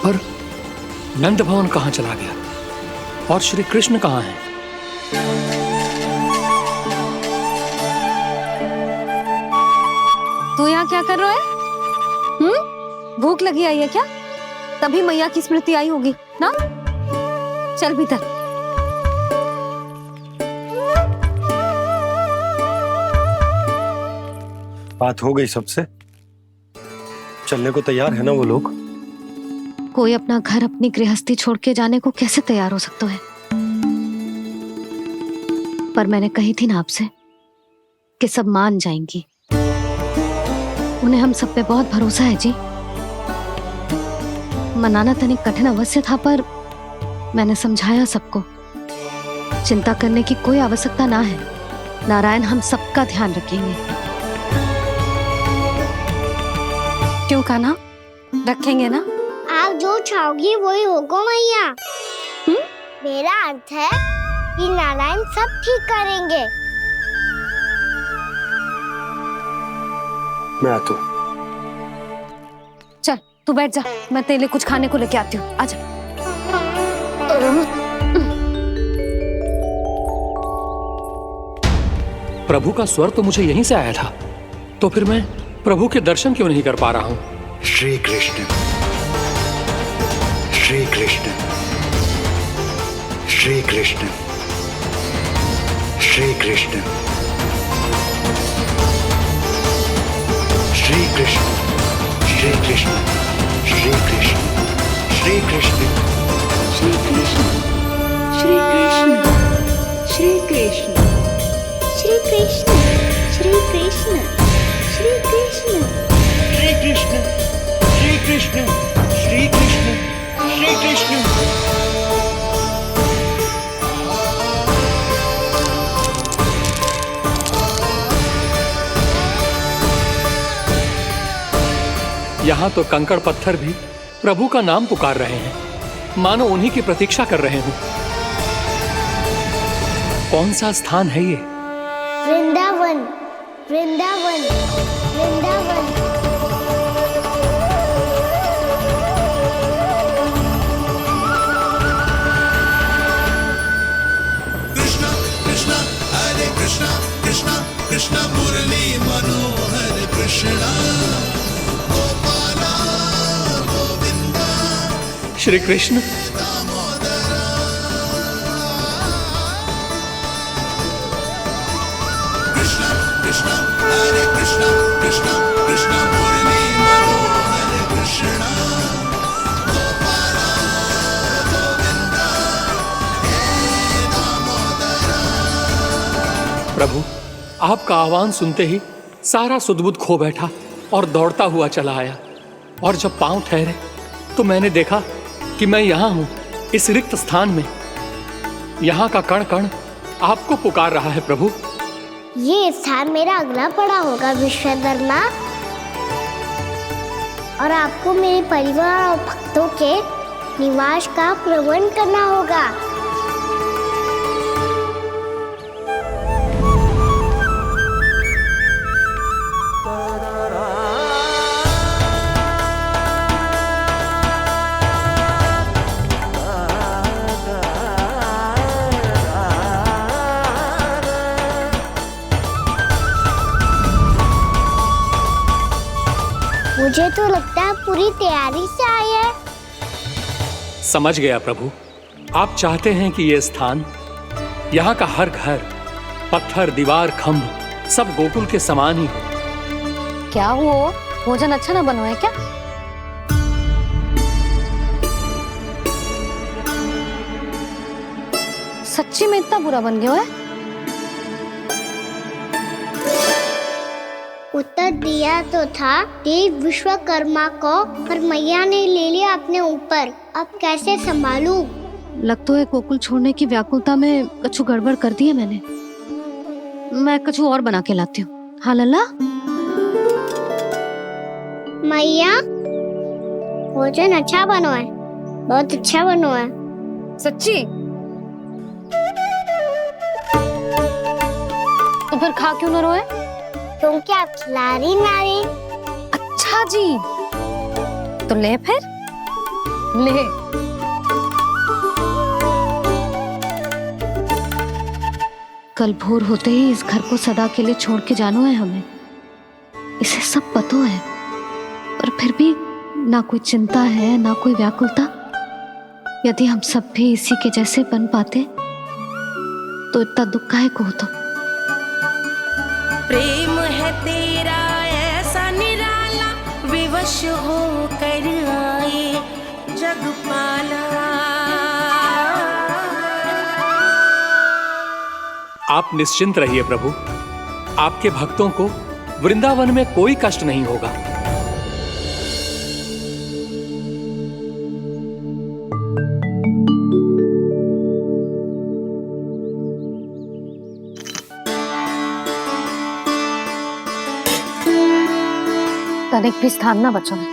Speaker 13: पर नंद भवन कहां चला गया और श्री कृष्ण कहां हैं?
Speaker 1: तू यहाँ क्या कर रहा है? भूख लगी आई है क्या? तभी मैया की स्मृति आई होगी ना? चल भीतर।
Speaker 5: बात हो गई सबसे? चलने को तैयार है ना वो लोग?
Speaker 1: कोई अपना घर अपनी गृहस्थी छोड़ के जाने को कैसे तैयार हो सकता है? पर मैंने कही थी ना आपसे कि सब मान जाएंगी। उन्हें हम सब पे बहुत भरोसा है जी। मनाना तनिक कठिन अवश्य था, पर मैंने समझाया सबको। चिंता करने की कोई आवश्यकता ना है, नारायण हम सबका ध्यान रखेंगे। क्यों कान्हा, रखेंगे ना?
Speaker 3: आप जो चाहोगी वही होगा मैया। मेरा अर्थ है कि नारायण सब ठीक करेंगे।
Speaker 5: मैं आता हूँ।
Speaker 1: चल तू बैठ जा, मैं तेरे लिए कुछ खाने को लेके आती हूँ। आजा।
Speaker 13: प्रभु का स्वर तो मुझे यहीं से आया था, तो फिर मैं प्रभु के दर्शन क्यों नहीं कर पा रहा हूँ?
Speaker 7: श्री कृष्ण, श्री कृष्ण, श्री कृष्ण, श्री कृष्ण। श्री कृष्ण श्री कृष्ण श्री कृष्ण श्री कृष्ण
Speaker 8: श्री कृष्ण श्री कृष्ण श्री कृष्ण
Speaker 3: श्री कृष्ण श्री कृष्ण श्री कृष्ण
Speaker 7: श्री कृष्ण श्री कृष्ण श्री कृष्ण श्री कृष्ण।
Speaker 13: यहाँ तो कंकड़ पत्थर भी प्रभु का नाम पुकार रहे हैं, मानो उन्हीं की प्रतीक्षा कर रहे हों। कौन सा स्थान है ये?
Speaker 3: वृंदावन वृंदावन वृंदावन।
Speaker 16: कृष्णा कृष्णा हरे कृष्णा कृष्णा कृष्णा मुरली मनोहर कृष्णा गोपाला गोविंदा
Speaker 13: श्री कृष्ण।
Speaker 16: कृष्णा कृष्णा हरे कृष्णा कृष्णा कृष्णा मुरली मनोहर कृष्णा गोपाला गोविंदा हे दामोदरा।
Speaker 13: प्रभु, आपका आह्वान सुनते ही सारा सुध-बुध खो बैठा और दौड़ता हुआ चला आया। और जब पांव ठहरे तो मैंने देखा कि मैं यहाँ हूँ, इस रिक्त स्थान में। यहाँ का कण कण आपको पुकार रहा है प्रभु।
Speaker 3: ये स्थान मेरा अगला पड़ा होगा विश्वकर्मा, और आपको मेरे परिवार और भक्तों के निवास का प्रबंध करना होगा। मुझे तो लगता है पूरी तैयारी से आए हैं।
Speaker 13: समझ गया प्रभु, आप चाहते हैं कि ये स्थान, यहाँ का हर घर, पत्थर, दीवार, खम्भ सब गोकुल के समान ही हो।
Speaker 1: क्या हुआ? भोजन अच्छा ना बनो है क्या? सच्ची में इतना बुरा बन गया है?
Speaker 3: उत्तर दिया तो था देव विश्वकर्मा को, पर मैया ने ले लिया अपने ऊपर। अब कैसे संभालूं?
Speaker 1: लगता है गोकुल छोड़ने की व्याकुलता में कछु गड़बड़ कर दी है मैंने। मैं कछु और बना के लाती हूँ। हाँ लल्ला?
Speaker 3: मैया, भोजन अच्छा बनो है, बहुत अच्छा बनो है।
Speaker 1: सच्ची? तो फिर खा क्यों न रोए?
Speaker 3: तुम क्या खिला रही नारी?
Speaker 1: अच्छा जी, तो ले फिर ले। कल भोर होते ही इस घर को सदा के लिए छोड़ के जाना है हमें। इसे सब पता है, पर फिर भी ना कोई चिंता है ना कोई व्याकुलता। यदि हम सब भी इसी के जैसे बन पाते तो इतना दुख काहे को होता।
Speaker 17: प्रेम है तेरा ऐसा निराला, विवश हो कर आए जगपाला।
Speaker 13: आप निश्चिंत रहिए प्रभु, आपके भक्तों को वृंदावन में कोई कष्ट नहीं होगा।
Speaker 1: तनिक भी स्थान ना बचो है,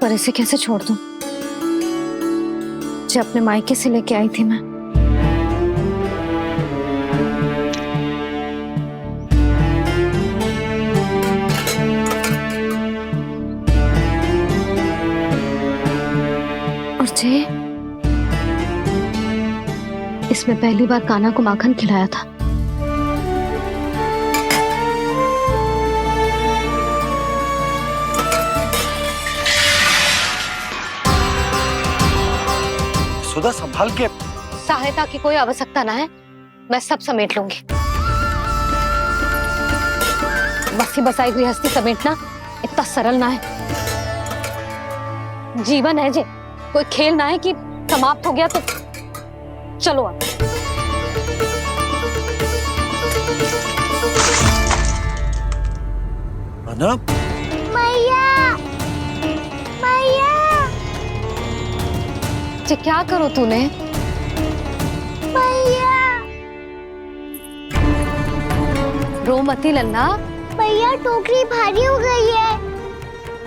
Speaker 1: पर इसे कैसे छोड़ दूं जो अपने मायके से लेके आई थी मैं। और जे इसमें पहली बार कान्हा को माखन खिलाया था।
Speaker 5: सुधा संभाल के।
Speaker 1: सहायता की कोई आवश्यकता ना है, मैं सब समेट लूंगी। बसी बसाई गृहस्थी समेटना इतना सरल ना है। जीवन है जे, कोई खेल ना है कि समाप्त हो गया तो चलो आप।
Speaker 5: अना,
Speaker 3: मैया मैया
Speaker 1: जे क्या करो तूने?
Speaker 3: मैया
Speaker 1: रो मती लल्ला।
Speaker 3: भैया टोकरी भारी हो गई है।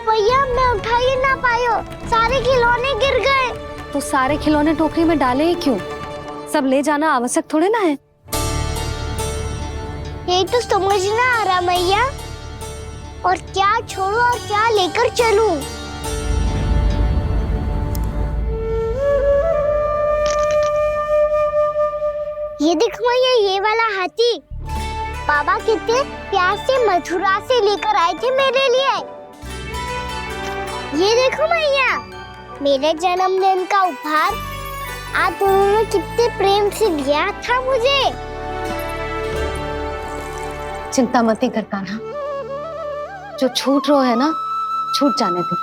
Speaker 3: भैया मैं उठा ही ना पायो, सारे खिलौने गिर गए।
Speaker 1: तो सारे खिलौने टोकरी में डाले ही क्यों? सब ले जाना आवश्यक थोड़े ना है।
Speaker 3: यही तो समझ ना आ रहा मैया, और क्या छोड़ू और क्या लेकर चलूं? ये देखो मैया, ये वाला हाथी बाबा कितने प्यार से मथुरा से लेकर आए थे मेरे लिए। ये देखो मैया, मेरे जन्मदिन का उपहार आज उन्होंने कितने प्रेम से दिया था मुझे।
Speaker 1: चिंता मत कर कान्हा, जो छूट रो है ना, छूट जाने दे।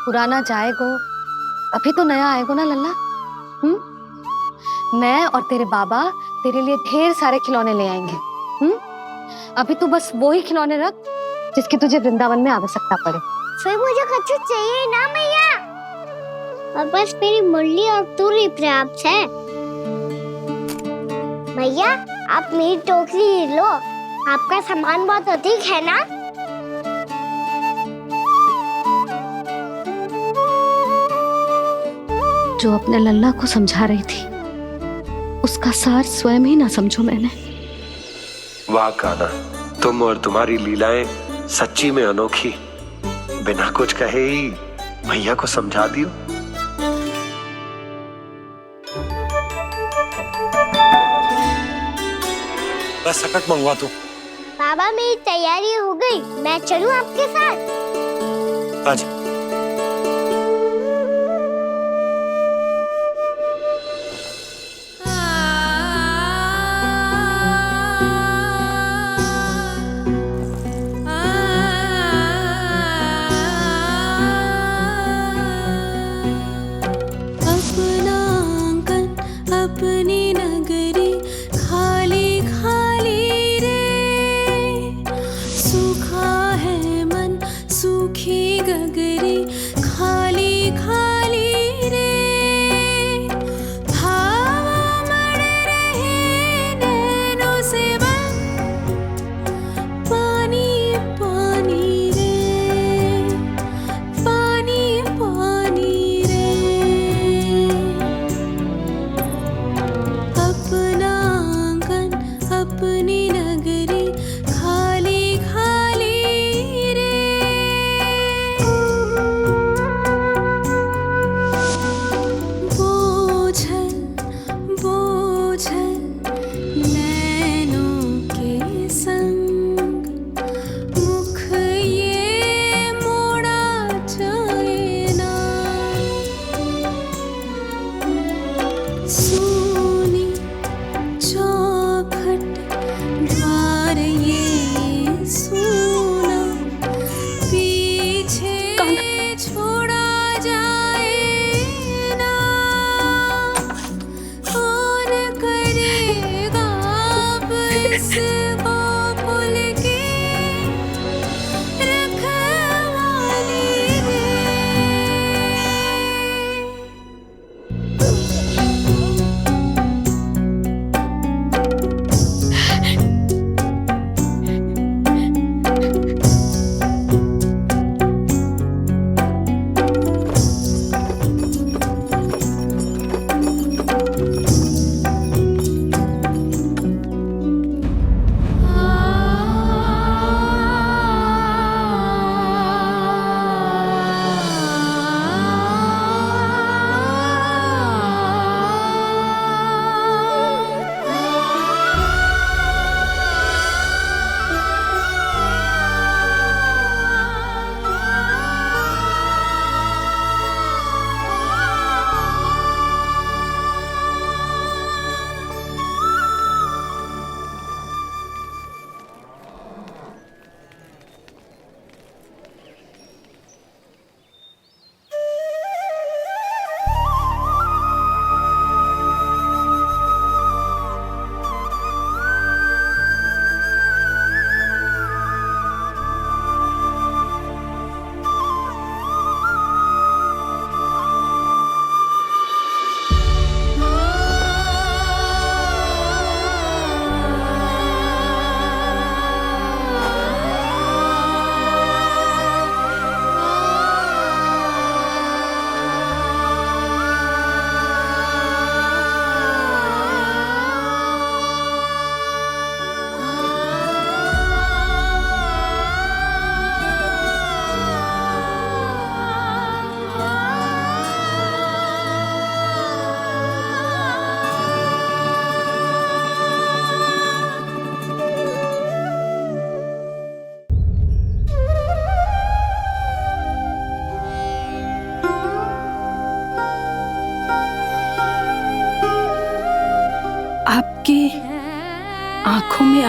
Speaker 1: पुराना जाएगो, अभी तो नया आएगो ना लल्ला। मैं और तेरे बाबा तेरे लिए ढेर सारे खिलौने ले आएंगे। अभी तू बस वो ही खिलौने रख जिसकी तुझे वृंदावन में आवश्यकता पड़े।
Speaker 3: फिर मुझे कुछ चाहिए ना मैया, और बस मेरी मुरली और तूरी पर्याप्त है। भैया आप मेरी टोकरी लो, आपका सामान बहुत अधिक है ना।
Speaker 1: जो अपने लल्ला को समझा रही थी उसका सार स्वयं ही ना समझो मैंने।
Speaker 14: वाह कान्हा, तुम और तुम्हारी लीलाएं सच्ची में अनोखी। बिना कुछ कहे ही भैया को समझा दियो।
Speaker 5: बस सकट मंगवा दो।
Speaker 3: बाबा मेरी तैयारी हो गई, मैं चलूं आपके साथ?
Speaker 5: आजा।
Speaker 17: अपना आंगन अपनी नगरी खाली खाली रे, सूखा है मन सूखी गगरी खाली खाली रे, हवा मर रहे नैनों से बन पानी पानी रे, पानी पानी रे। अपना आंगन अपनी नगरी खाली खाली रे।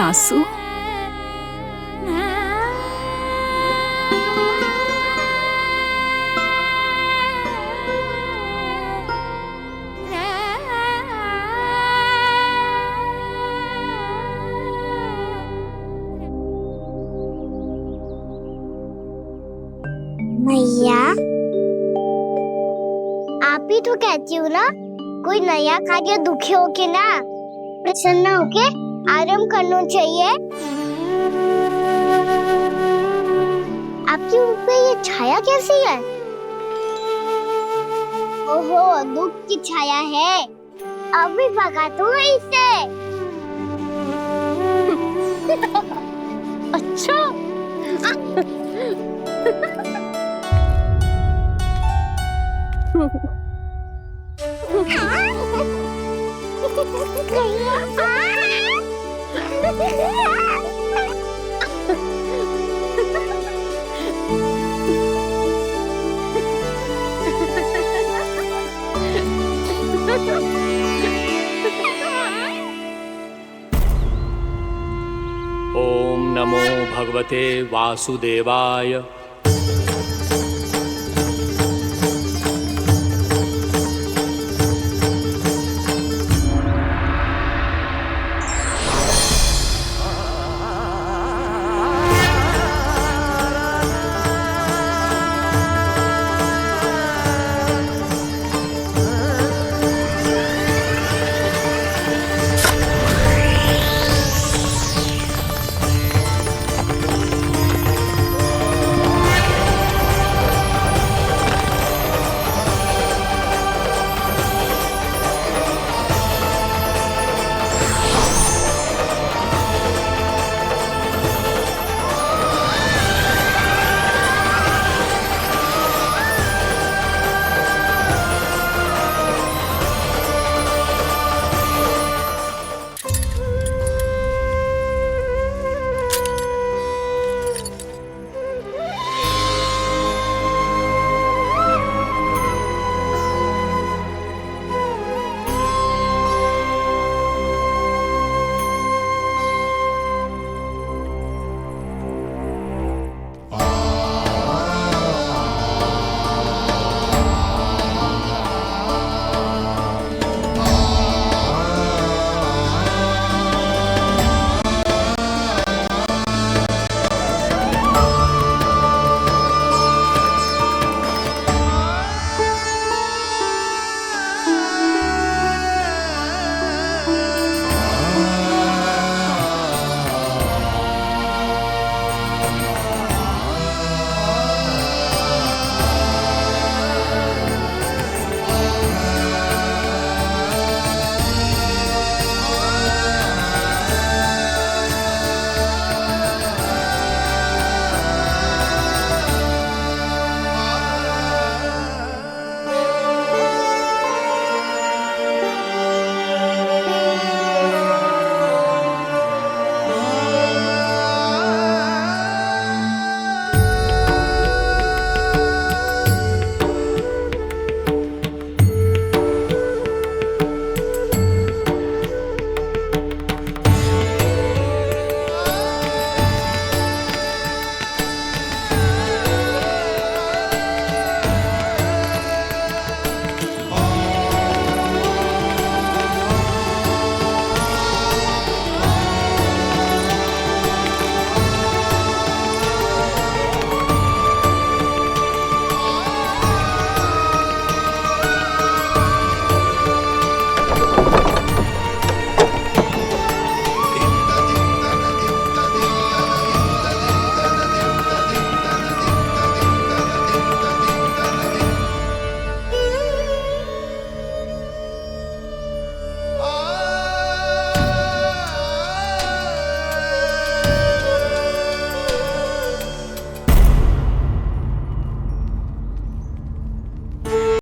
Speaker 8: आंसू?
Speaker 3: मैया, आप ही तो कहती हो ना, कोई नया खा के दुखी होके ना, प्रसन्न होके आराम करना चाहिए। आपकी मुख पे ये छाया कैसी है? ओहो, दुख की छाया है। अभी भगा दो इसे। अच्छा।
Speaker 13: ओम नमो भगवते वासुदेवाय।